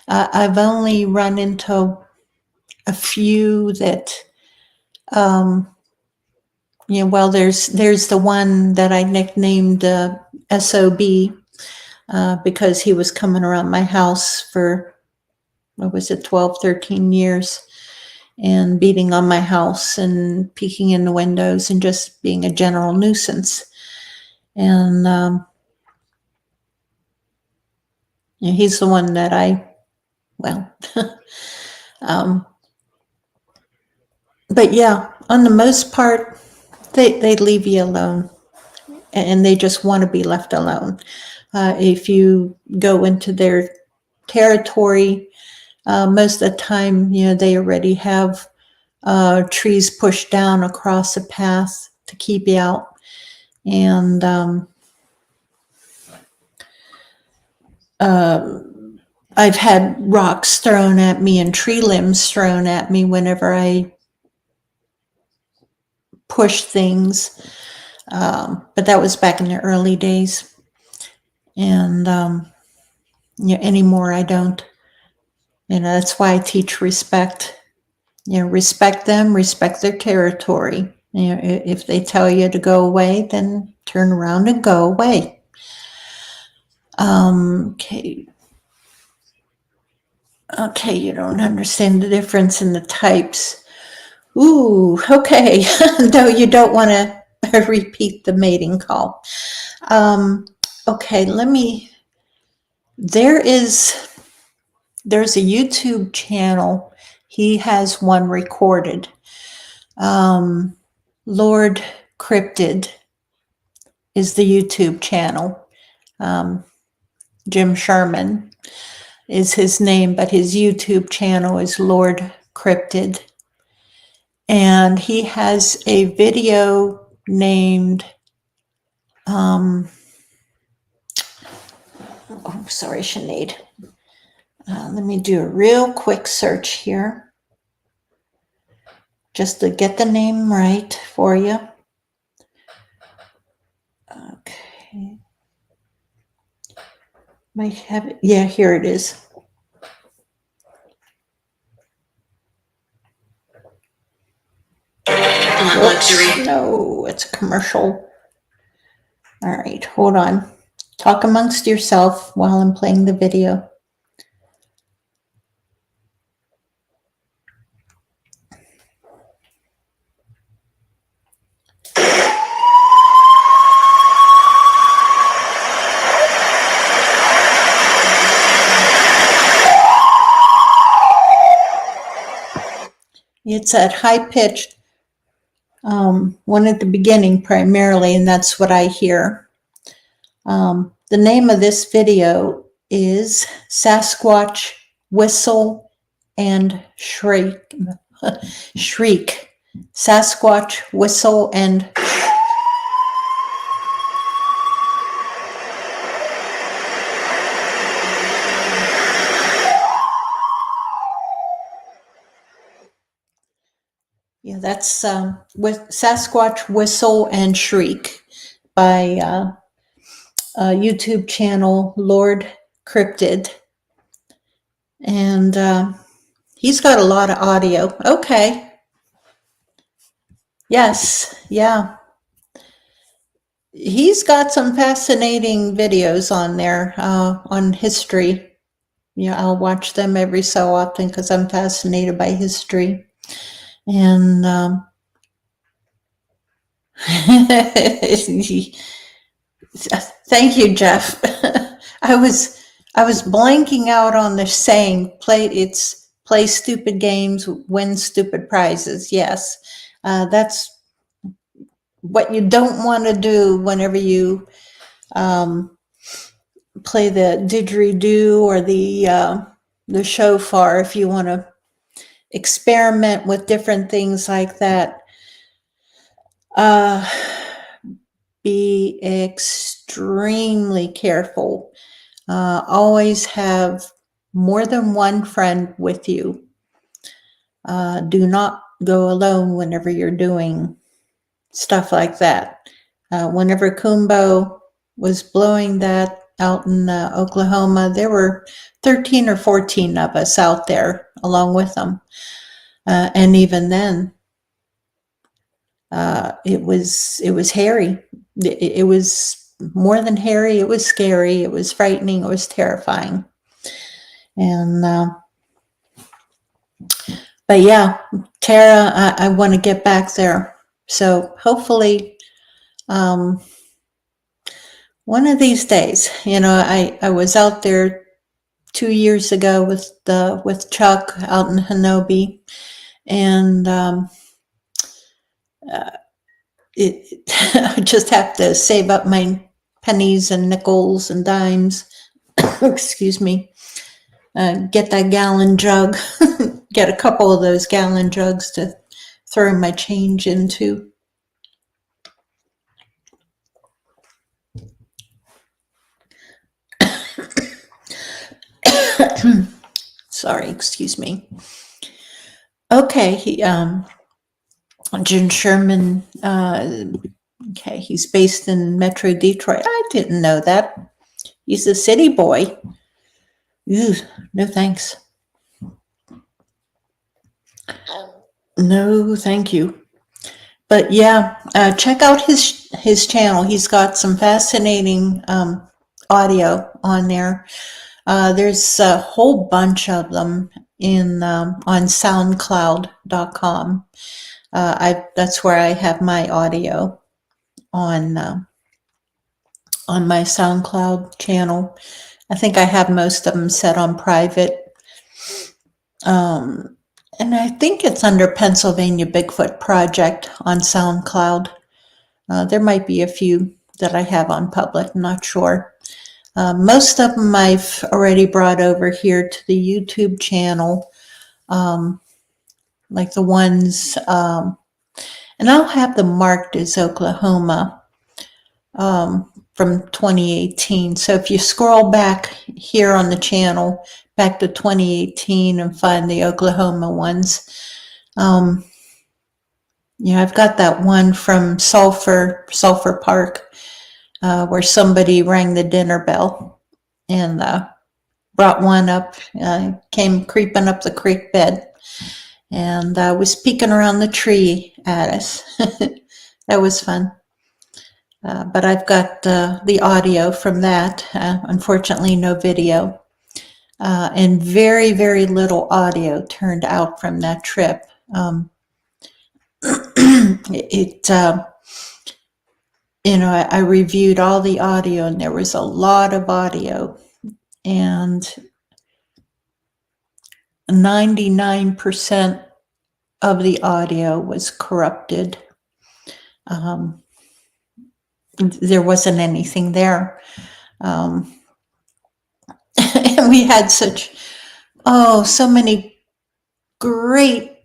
I've only run into a few that, well, there's the one that I nicknamed SOB because he was coming around my house for, what was it, 12, 13 years. And beating on my house and peeking in the windows and just being a general nuisance. And he's the one that but yeah, on the most part, they leave you alone and they just want to be left alone. If you go into their territory, most of the time, they already have trees pushed down across a path to keep you out. And I've had rocks thrown at me and tree limbs thrown at me whenever I push things. But that was back in the early days. And anymore I don't. That's why I teach respect. Respect them, respect their territory. If they tell you to go away, then turn around and go away. Okay, you don't understand the difference in the types. Ooh, okay. No, you don't want to repeat the mating call. Okay, there's a YouTube channel. He has one recorded. Lord Cryptid is the YouTube channel. Jim Sherman is his name, but his YouTube channel is Lord Cryptid. And he has a video named, sorry, Sinead. Let me do a real quick search here, just to get the name right for you. Okay. Might have it. Yeah, here it is. Luxury. No, it's a commercial. All right, hold on. Talk amongst yourself while I'm playing the video. It's at high-pitched, one at the beginning primarily, and that's what I hear. The name of this video is Sasquatch Whistle and Shriek. Shriek. Sasquatch Whistle and Yeah, that's with Sasquatch Whistle and Shriek by YouTube channel Lord Cryptid. And he's got a lot of audio. Okay. Yes, yeah. He's got some fascinating videos on there on history. I'll watch them every so often because I'm fascinated by history. And thank you, Jeff. I was blanking out on the saying, play stupid games, win stupid prizes. Yes, that's what you don't want to do whenever you play the didgeridoo or the shofar. If you want to experiment with different things like that, be extremely careful. Always have more than one friend with you. Do not go alone whenever you're doing stuff like that. Whenever Kumbo was blowing that out in Oklahoma, there were 13 or 14 of us out there along with them. And even then, it was hairy. It was more than hairy. It was scary. It was frightening. It was terrifying. And but yeah, Tara, I want to get back there. So hopefully, one of these days, I was out there 2 years ago with Chuck out in Hanobi, and I just have to save up my pennies and nickels and dimes. Excuse me. Get that gallon jug. Get a couple of those gallon jugs to throw my change into. Sorry, excuse me. Okay, Jim Sherman, okay, he's based in Metro Detroit. I didn't know that. He's a city boy. Ew, no thanks. No, thank you. But yeah, check out his channel. He's got some fascinating audio on there. There's a whole bunch of them on SoundCloud.com. That's where I have my audio on my SoundCloud channel. I think I have most of them set on private. And I think it's under Pennsylvania Bigfoot Project on SoundCloud. There might be a few that I have on public, I'm not sure. Most of them I've already brought over here to the YouTube channel, like the ones, and I'll have them marked as Oklahoma from 2018. So if you scroll back here on the channel, back to 2018 and find the Oklahoma ones, I've got that one from Sulphur Park, where somebody rang the dinner bell and brought one up, came creeping up the creek bed and was peeking around the tree at us. That was fun. But I've got the audio from that. Unfortunately, no video. And very, very little audio turned out from that trip. I reviewed all the audio, and there was a lot of audio, and 99% of the audio was corrupted. There wasn't anything there. And we had so many great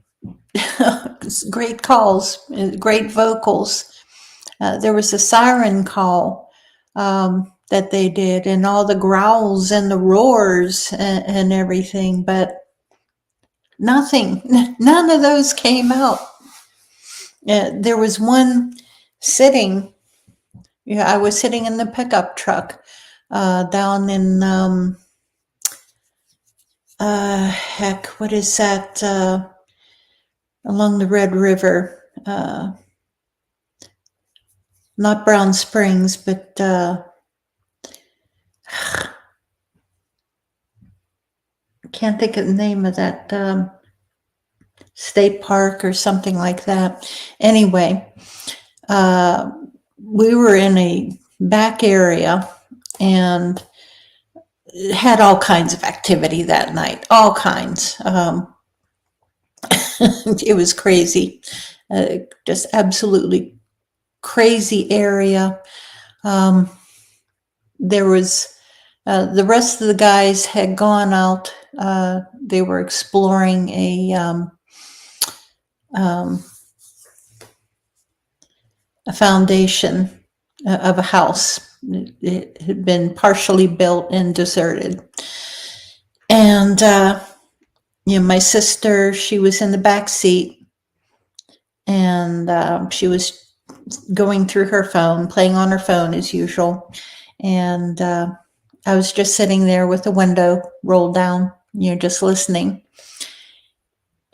calls, great vocals. There was a siren call that they did, and all the growls and the roars and everything, but none of those came out. There was one sitting. I was sitting in the pickup truck down in what is that? Along the Red River. Not Brown Springs, but can't think of the name of that state park or something like that. Anyway, we were in a back area and had all kinds of activity that night, all kinds. It was crazy, just absolutely crazy area. There was the rest of the guys had gone out. They were exploring a foundation of a house. It had been partially built and deserted. And my sister, she was in the back seat, and she was going through her phone, playing on her phone as usual. And I was just sitting there with the window rolled down, just listening.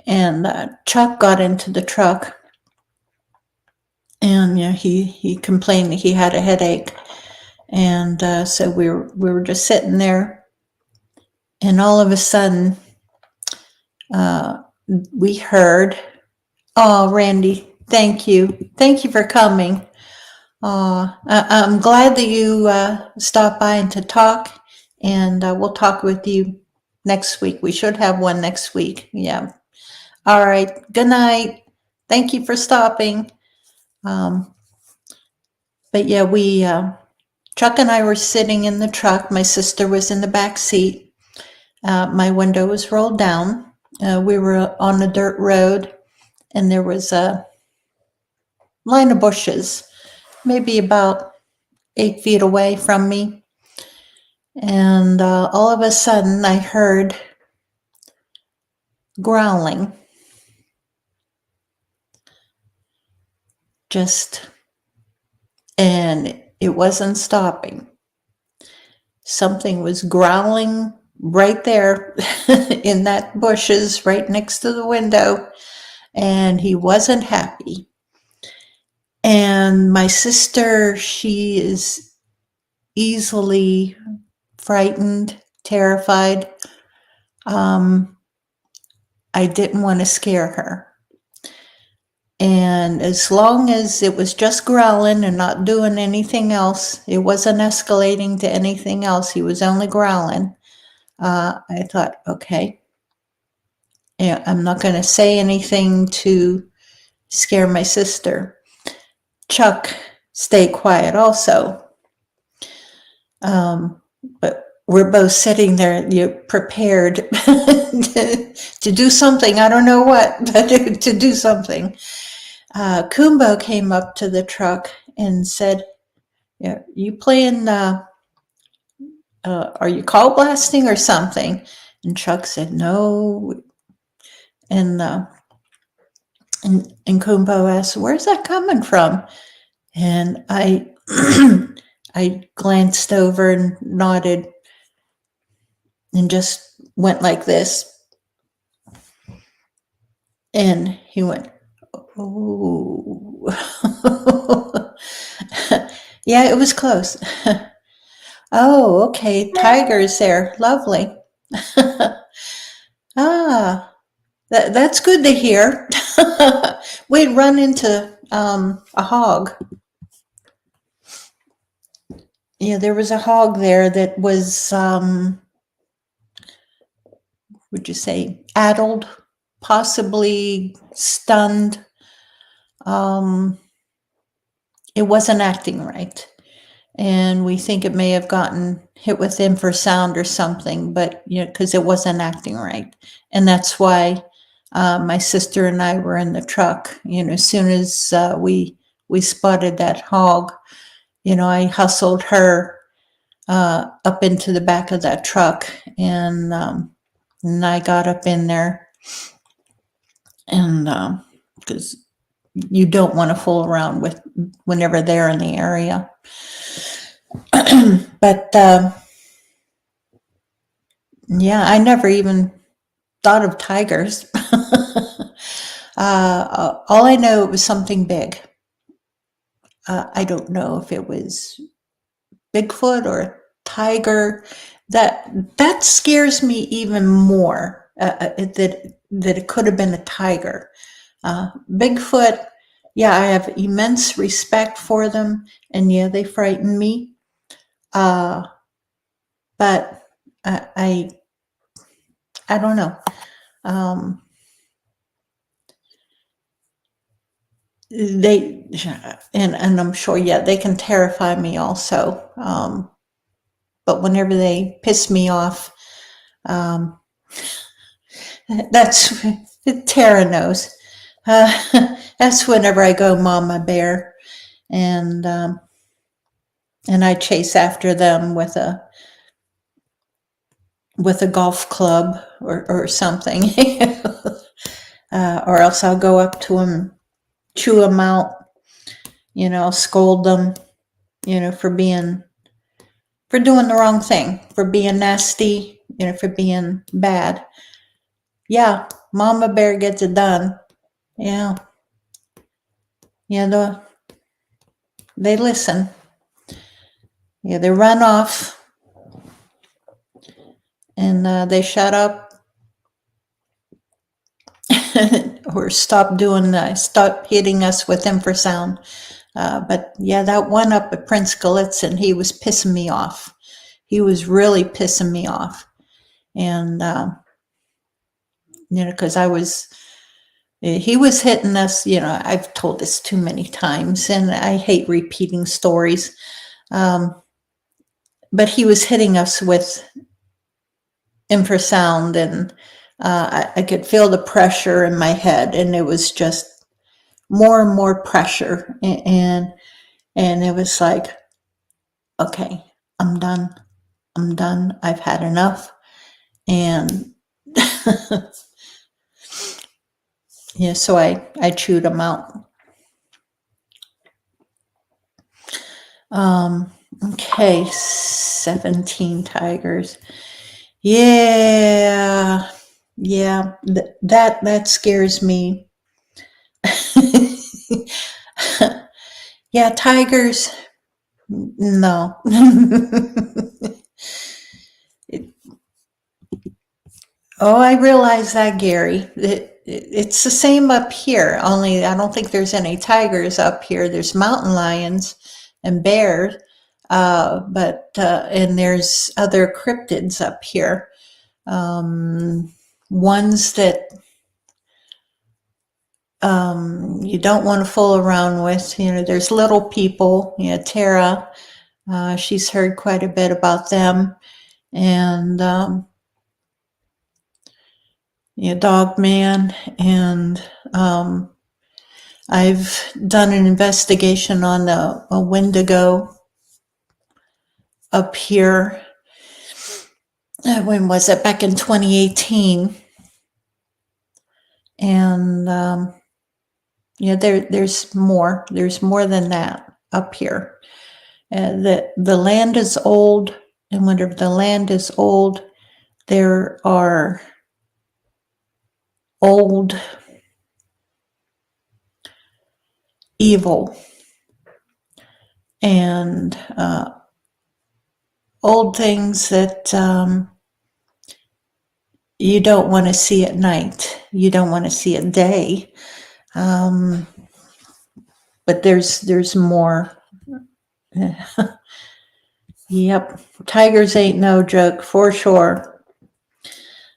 And Chuck got into the truck, and he complained that he had a headache. And so we were just sitting there, and all of a sudden we heard, "Oh, Randy, thank you for coming. I'm glad that you stopped by and to talk, and we'll talk with you next week. We should have one next week." Yeah. All right. Good night. Thank you for stopping. But yeah, Chuck and I were sitting in the truck. My sister was in the back seat. My window was rolled down. We were on a dirt road, and there was a line of bushes, maybe about 8 feet away from me. And all of a sudden, I heard growling. And it wasn't stopping. Something was growling right there in that bushes right next to the window, and he wasn't happy. And my sister, she is easily frightened, terrified. I didn't want to scare her. And as long as it was just growling and not doing anything else, it wasn't escalating to anything else, he was only growling, I thought, okay, yeah, I'm not going to say anything to scare my sister. Chuck stayed quiet also. But we're both sitting there, prepared to do something. I don't know what, but to do something. Kumbo came up to the truck and said, "Yeah, you playing, are you call blasting or something?" And Chuck said, "No." And Kumbo asked, "Where's that coming from?" And I glanced over and nodded and just went like this. And he went, "Oh." Yeah, it was close. "Oh, okay. Tiger's there. Lovely." That's good to hear. We'd run into a hog. Yeah, there was a hog there that was, would you say, addled, possibly stunned. It wasn't acting right. And we think it may have gotten hit with infrasound or something, but, because it wasn't acting right. And that's why my sister and I were in the truck. As soon as we spotted that hog, I hustled her up into the back of that truck, and I got up in there, and because you don't want to fool around with whenever they're in the area. But yeah, I never even thought of tigers. All I know, it was something big. I don't know if it was Bigfoot or a tiger. That scares me even more. That it could have been a tiger. Bigfoot, yeah, I have immense respect for them, and yeah, they frighten me. But I don't know. They, and I'm sure, yeah, they can terrify me also. But whenever they piss me off, that's Tara knows. That's whenever I go Mama Bear, and I chase after them with a golf club or something, or else I'll go up to them, chew them out, scold them, for doing the wrong thing, for being nasty, for being bad. Yeah, Mama Bear gets it done. Yeah. Yeah, they listen. Yeah, they run off and they shut up or stop hitting us with infrasound. But yeah, that one up at Prince Gallitzin, he was pissing me off. He was really pissing me off. And, because he was hitting us, I've told this too many times and I hate repeating stories. But he was hitting us with infrasound and I could feel the pressure in my head and it was just more and more pressure. And it was like, okay, I'm done. I've had enough. And yeah, so I chewed them out. Okay, 17 tigers. Yeah, that scares me. Yeah, tigers, no. Oh, I realize that, Gary. It's the same up here, only I don't think there's any tigers up here. There's mountain lions and bears, and there's other cryptids up here. Ones that you don't want to fool around with. There's little people. Tara, she's heard quite a bit about them. And Dog Man, and I've done an investigation on a Wendigo up here. When was it? Back in 2018. And there's more. There's more than that up here. The land is old, and whenever the land is old, there are old evil and old things that you don't want to see at night. You don't want to see at day. But there's more. Yep, tigers ain't no joke for sure.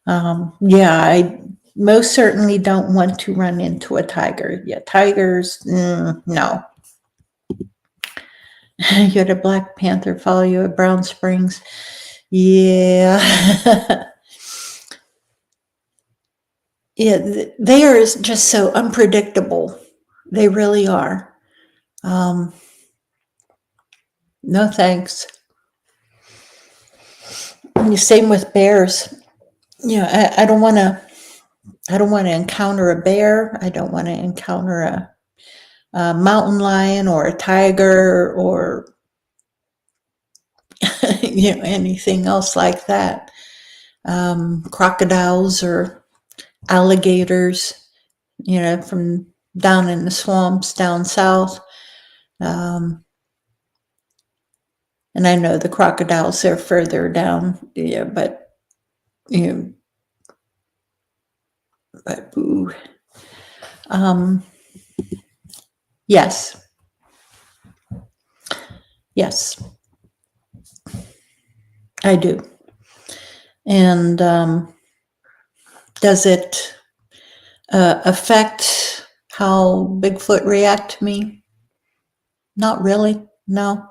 I most certainly don't want to run into a tiger. Yeah, tigers, no. You had a Black Panther follow you at Brown Springs. Yeah. Yeah, they are just so unpredictable. They really are. No thanks. And the same with bears. I don't want to. I don't want to encounter a bear. I don't want to encounter a mountain lion or a tiger or anything else like that. Crocodiles or alligators, from down in the swamps down south. And I know the crocodiles are further down, but ooh. Yes. Yes, I do. And does it affect how Bigfoot react to me? Not really. No.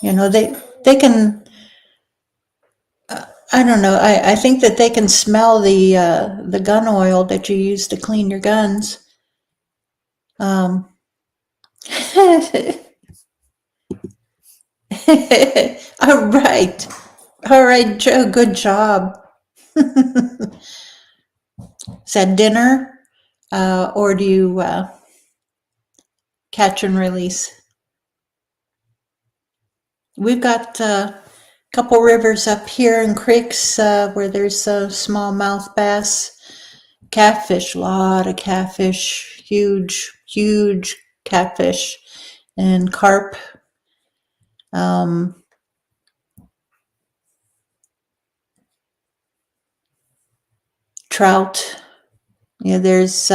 They can. I don't know. I think that they can smell the gun oil that you use to clean your guns. All right. All right, Joe, good job. Is that dinner? Or do you catch and release. We've got a couple rivers up here and creeks where there's a smallmouth bass, catfish, a lot of catfish, huge catfish, and carp. Trout. Yeah, there's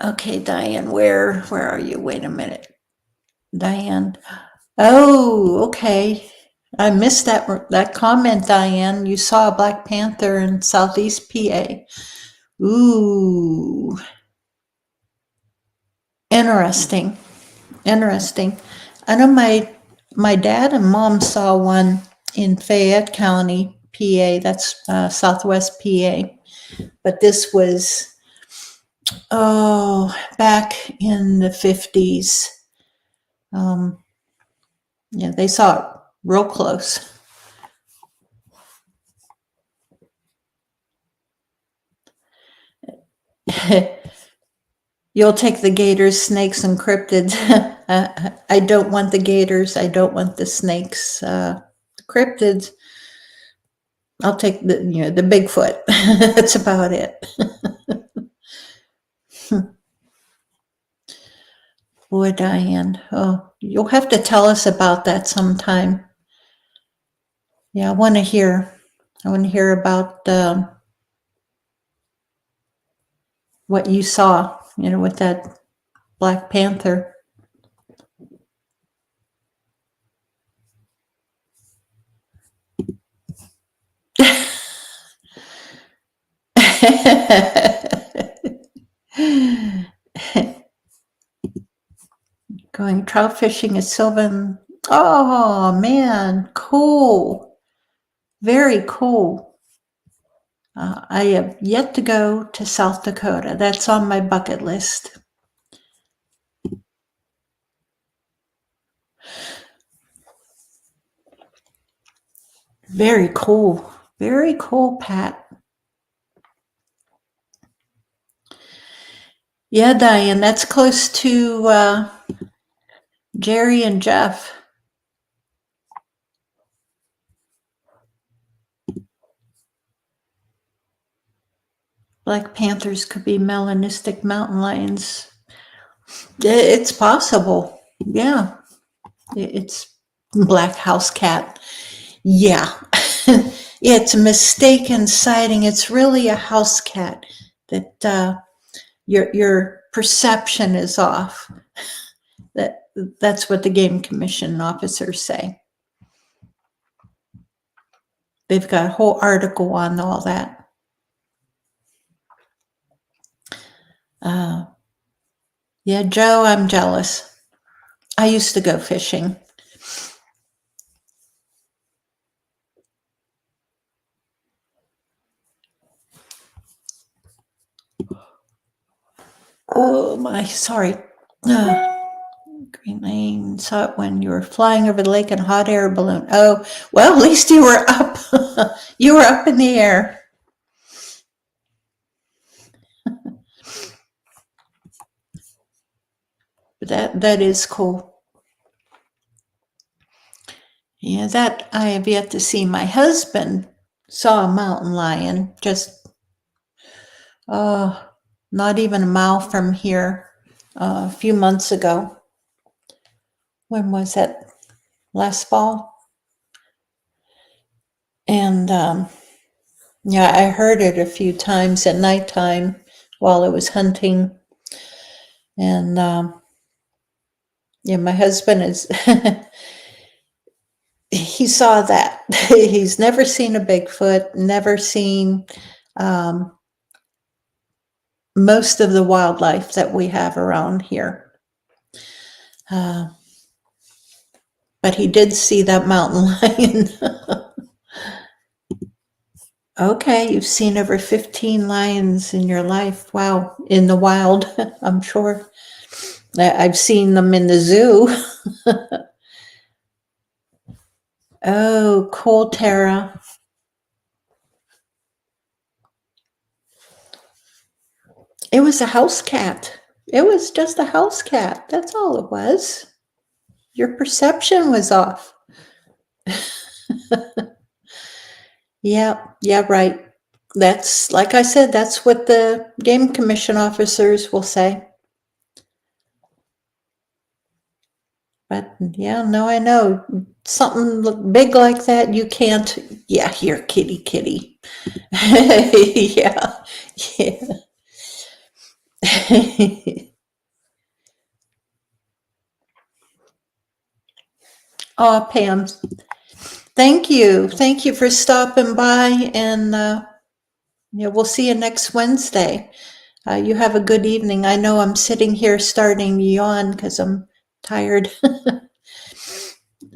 okay, Diane, where are you? Wait a minute. Diane. Oh, okay. I missed that comment, Diane. You saw a Black Panther in Southeast PA. Ooh. Interesting. I know my dad and mom saw one in Fayette County, PA. That's Southwest PA. But this was, back in the 50s. Yeah, they saw it real close. You'll take the gators, snakes, and cryptids. I don't want the gators. I don't want the snakes. The cryptids, I'll take the Bigfoot. That's about it. Boy, Diane. Oh, you'll have to tell us about that sometime. Yeah, I want to hear. I want to hear about what you saw, with that Black Panther. Going trout fishing at Sylvan. Oh man, cool. Very cool. I have yet to go to South Dakota. That's on my bucket list. Very cool. Very cool, Pat. Yeah, Diane, that's close to Jerry and Jeff. Black Panthers could be melanistic mountain lions. It's possible. Yeah. It's black house cat. Yeah. It's a mistaken sighting. It's really a house cat that your perception is off. That's what the Game Commission officers say. They've got a whole article on all that. Yeah, Joe, I'm jealous. I used to go fishing. Oh my, sorry. Green Lane, saw it when you were flying over the lake in a hot air balloon. Oh, well, at least you were up. You were up in the air. But that is cool. Yeah, that I have yet to see. My husband saw a mountain lion just not even a mile from here a few months ago. When was that? Last fall? And yeah, I heard it a few times at nighttime while I was hunting. And yeah, my husband is, he saw that. He's never seen a Bigfoot, never seen most of the wildlife that we have around here. But he did see that mountain lion. Okay, you've seen over 15 lions in your life. Wow, in the wild, I'm sure. I've seen them in the zoo. Oh, cool, Tara. It was a house cat. It was just a house cat. That's all it was. Your perception was off. Yeah, yeah, right. That's, like I said, that's what the game commission officers will say. But yeah, no, I know. Something big like that, you can't. Yeah, here, kitty, kitty. Yeah, yeah. Oh, Pam, thank you. Thank you for stopping by, and yeah, we'll see you next Wednesday. You have a good evening. I know I'm sitting here starting to yawn because I'm tired.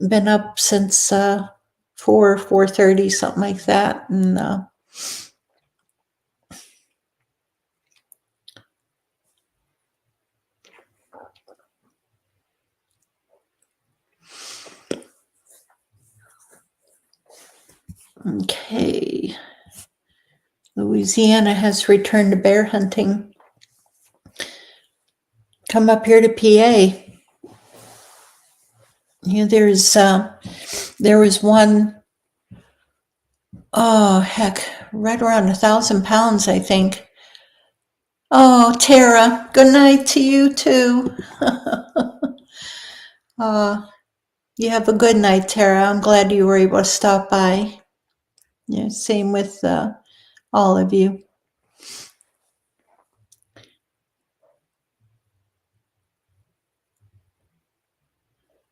Been up since 4:30, something like that, and okay. Louisiana has returned to bear hunting. Come up here to PA. Yeah, there was one, oh heck, right around 1,000 pounds, I think. Oh, Tara, good night to you too. You have a good night, Tara. I'm glad you were able to stop by. Yeah, same with all of you.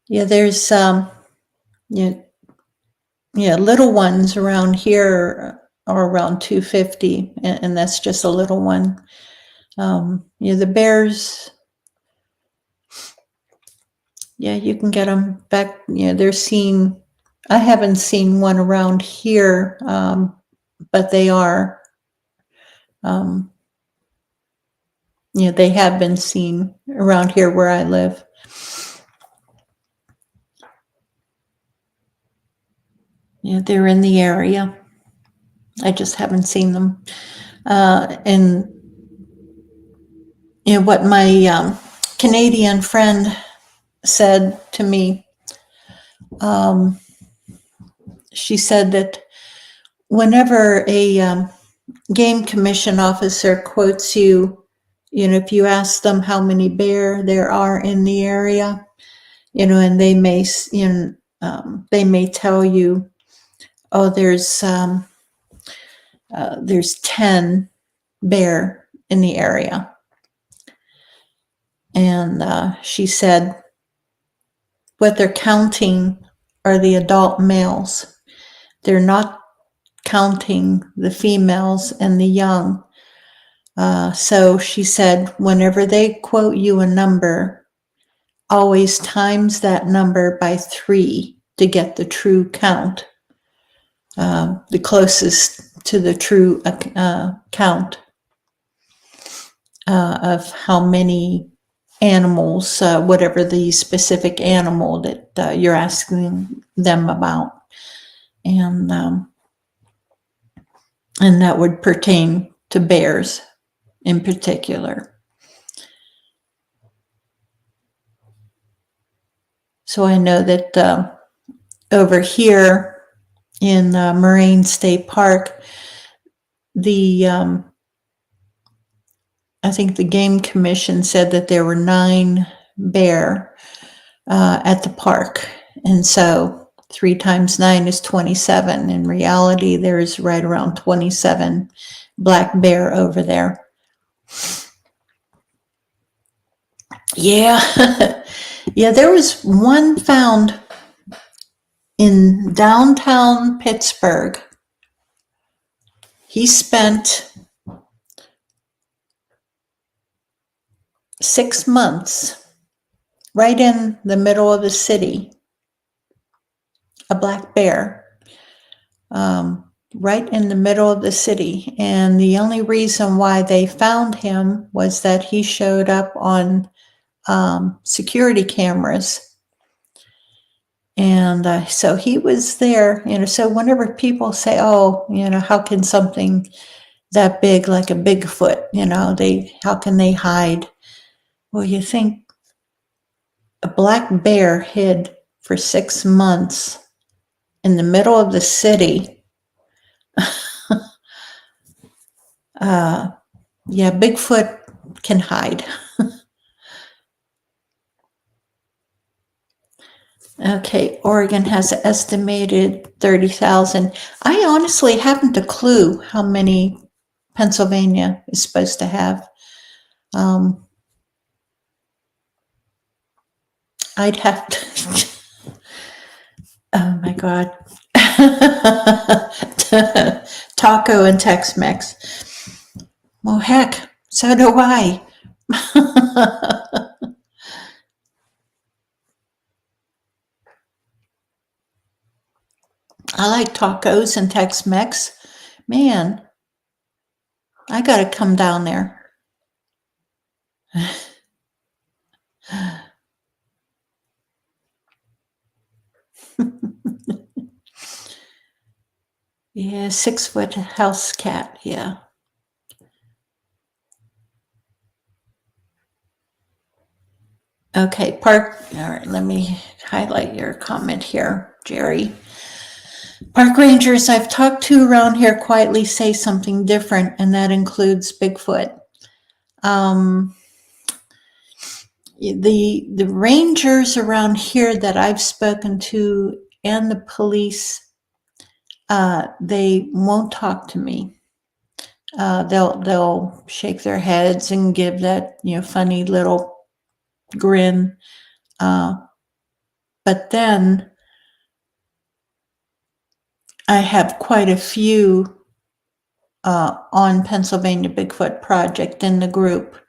Yeah, there's yeah, little ones around here are around 250, and that's just a little one. The bears, yeah, you can get them back. They're seen. I haven't seen one around here, but they are. They have been seen around here where I live. Yeah, they're in the area. I just haven't seen them. And what my Canadian friend said to me, she said that whenever a game commission officer quotes you, if you ask them how many bear there are in the area, and they may, they may tell you, oh, there's 10 bear in the area. And she said what they're counting are the adult males. They're not counting the females and the young. So she said, whenever they quote you a number, always times that number by 3 to get the true count, the closest to the true count of how many animals, whatever the specific animal that you're asking them about. And that would pertain to bears in particular. So I know that over here in Moraine State Park, I think the Game Commission said that there were 9 bear at the park. And so 3 times 9 is 27. In reality, there is right around 27 black bear over there. Yeah. Yeah, there was one found in downtown Pittsburgh. He spent 6 months right in the middle of the city, a black bear, right in the middle of the city. And the only reason why they found him was that he showed up on security cameras. And so he was there, so whenever people say, oh, how can something that big, like a Bigfoot, how can they hide? Well, you think a black bear hid for 6 months in the middle of the city. Yeah, Bigfoot can hide. Okay, Oregon has estimated 30,000. I honestly haven't a clue how many Pennsylvania is supposed to have. I'd have to. Oh my God. Taco and Tex-Mex. Well, heck, so do I. I like tacos and Tex-Mex. Man, I gotta come down there. Yeah, 6-foot house cat, yeah. Okay, all right, let me highlight your comment here, Jerry. Park rangers I've talked to around here quietly say something different, and that includes Bigfoot. The rangers around here that I've spoken to and the police, they won't talk to me. They'll shake their heads and give that funny little grin. But then I have quite a few on Pennsylvania Bigfoot Project in the group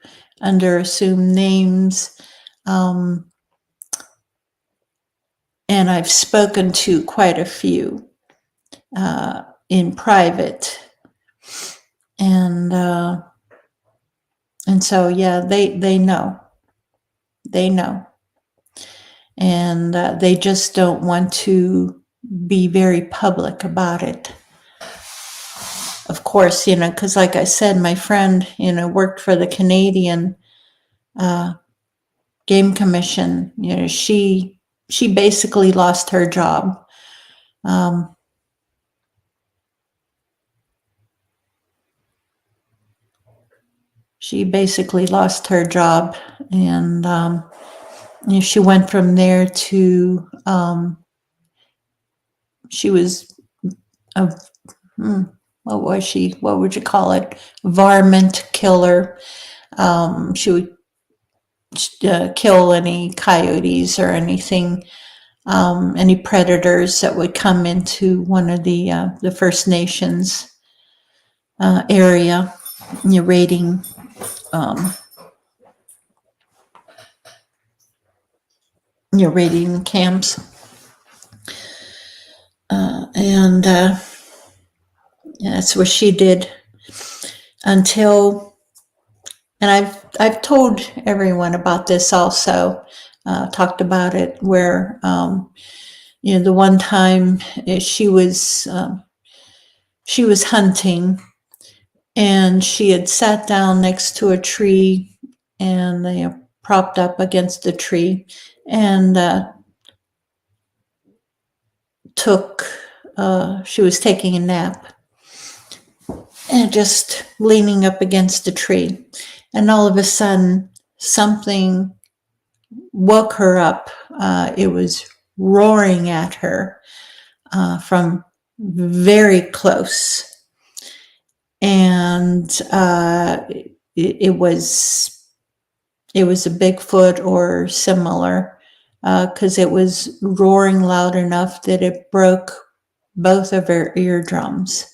under assumed names. And I've spoken to quite a few in private. And so, yeah, they know. They know. And they just don't want to be very public about it. Of course, because like I said, my friend, worked for the Canadian Game Commission. She basically lost her job. She basically lost her job, and she went from there to she was a what was she? What would you call it? Varmint killer. She would kill any coyotes or anything, any predators that would come into one of the First Nations area, raiding. Raiding camps, and that's what she did until. And I've told everyone about this also. Talked about it where the one time she was hunting, and she had sat down next to a tree and propped up against the tree, and she was taking a nap and just leaning up against the tree, and all of a sudden something woke her up. It was roaring at her from very close, and it was a Bigfoot or similar, because it was roaring loud enough that it broke both of her eardrums.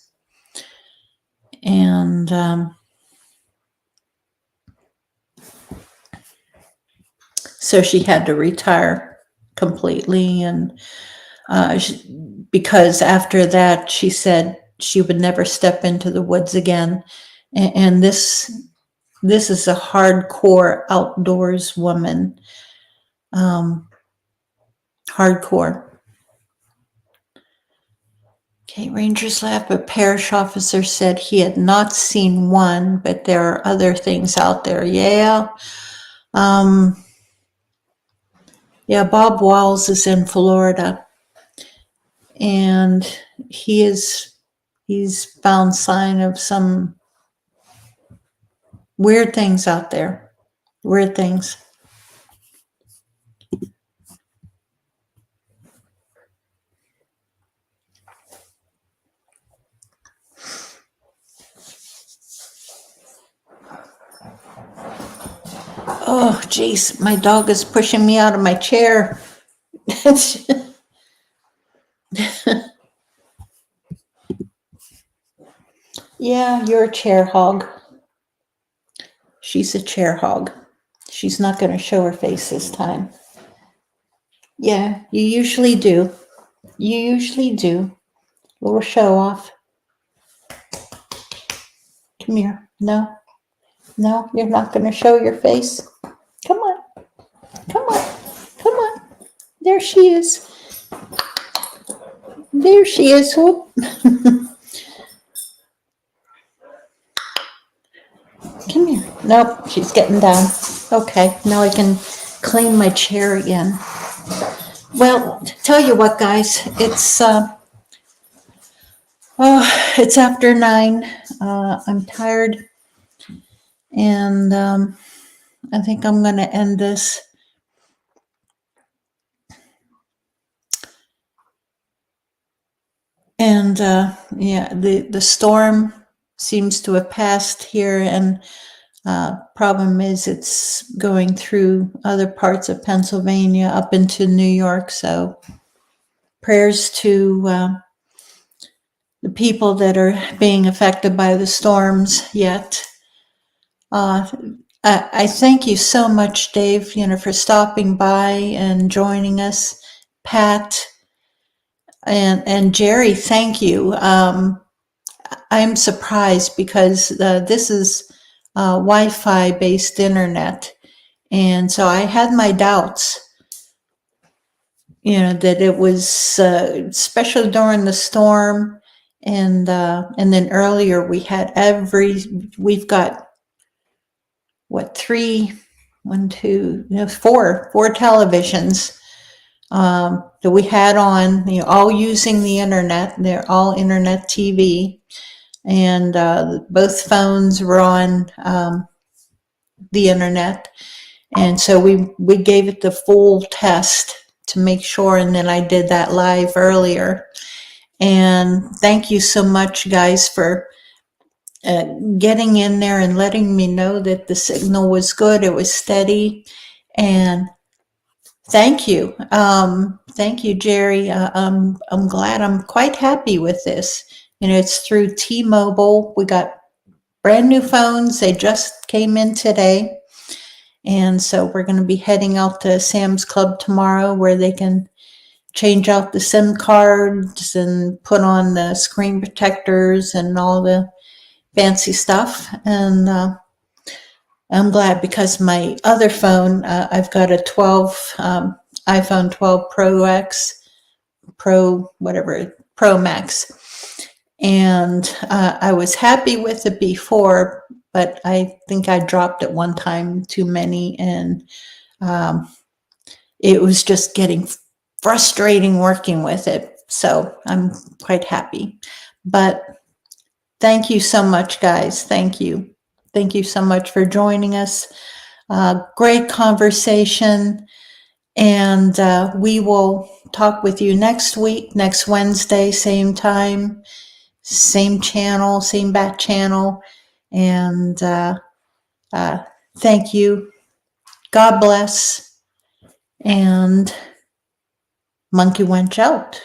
And so she had to retire completely, and because after that she said she would never step into the woods again. And this is a hardcore outdoors woman. Hardcore. Okay, Rangers left. A parish officer said he had not seen one, but there are other things out there. Yeah. Yeah, Bob Walls is in Florida, and he's found sign of some weird things out there. Weird things. Oh, geez, my dog is pushing me out of my chair. Yeah, you're a chair hog. She's a chair hog. She's not going to show her face this time. Yeah, you usually do. You usually do. Little show off. Come here. No, no, you're not going to show your face. Come on. Come on. Come on. There she is. There she is. Whoop. Come here. Nope, she's getting down. Okay, now I can clean my chair again. Well, tell you what, guys, it's after 9. I'm tired, and I think I'm going to end this. And yeah, the storm seems to have passed here, and problem is it's going through other parts of Pennsylvania up into New York. So prayers to the people that are being affected by the storms yet. I thank you so much, Dave, for stopping by and joining us. Pat and Jerry, thank you. I'm surprised because this is Wi-Fi based internet. And so I had my doubts, that it was, especially during the storm. And then earlier we had we've got what, 4 televisions that we had on, all using the internet. They're all internet TV, and both phones were on the internet. And so we gave it the full test to make sure, and then I did that live earlier. And thank you so much, guys, for getting in there and letting me know that the signal was good. It was steady. And thank you. Thank you, Jerry. I'm glad. I'm quite happy with this. It's through T-Mobile. We got brand new phones. They just came in today. And so we're going to be heading out to Sam's Club tomorrow, where they can change out the SIM cards and put on the screen protectors and all the fancy stuff. And I'm glad, because my other phone, I've got a iPhone 12 Pro Max. And I was happy with it before, but I think I dropped it one time too many, and it was just getting frustrating working with it. So I'm quite happy. But thank you so much, guys. Thank you. Thank you so much for joining us. Great conversation. And we will talk with you next week, next Wednesday, same time, same channel, same back channel. And thank you. God bless. And Monkey Wench out.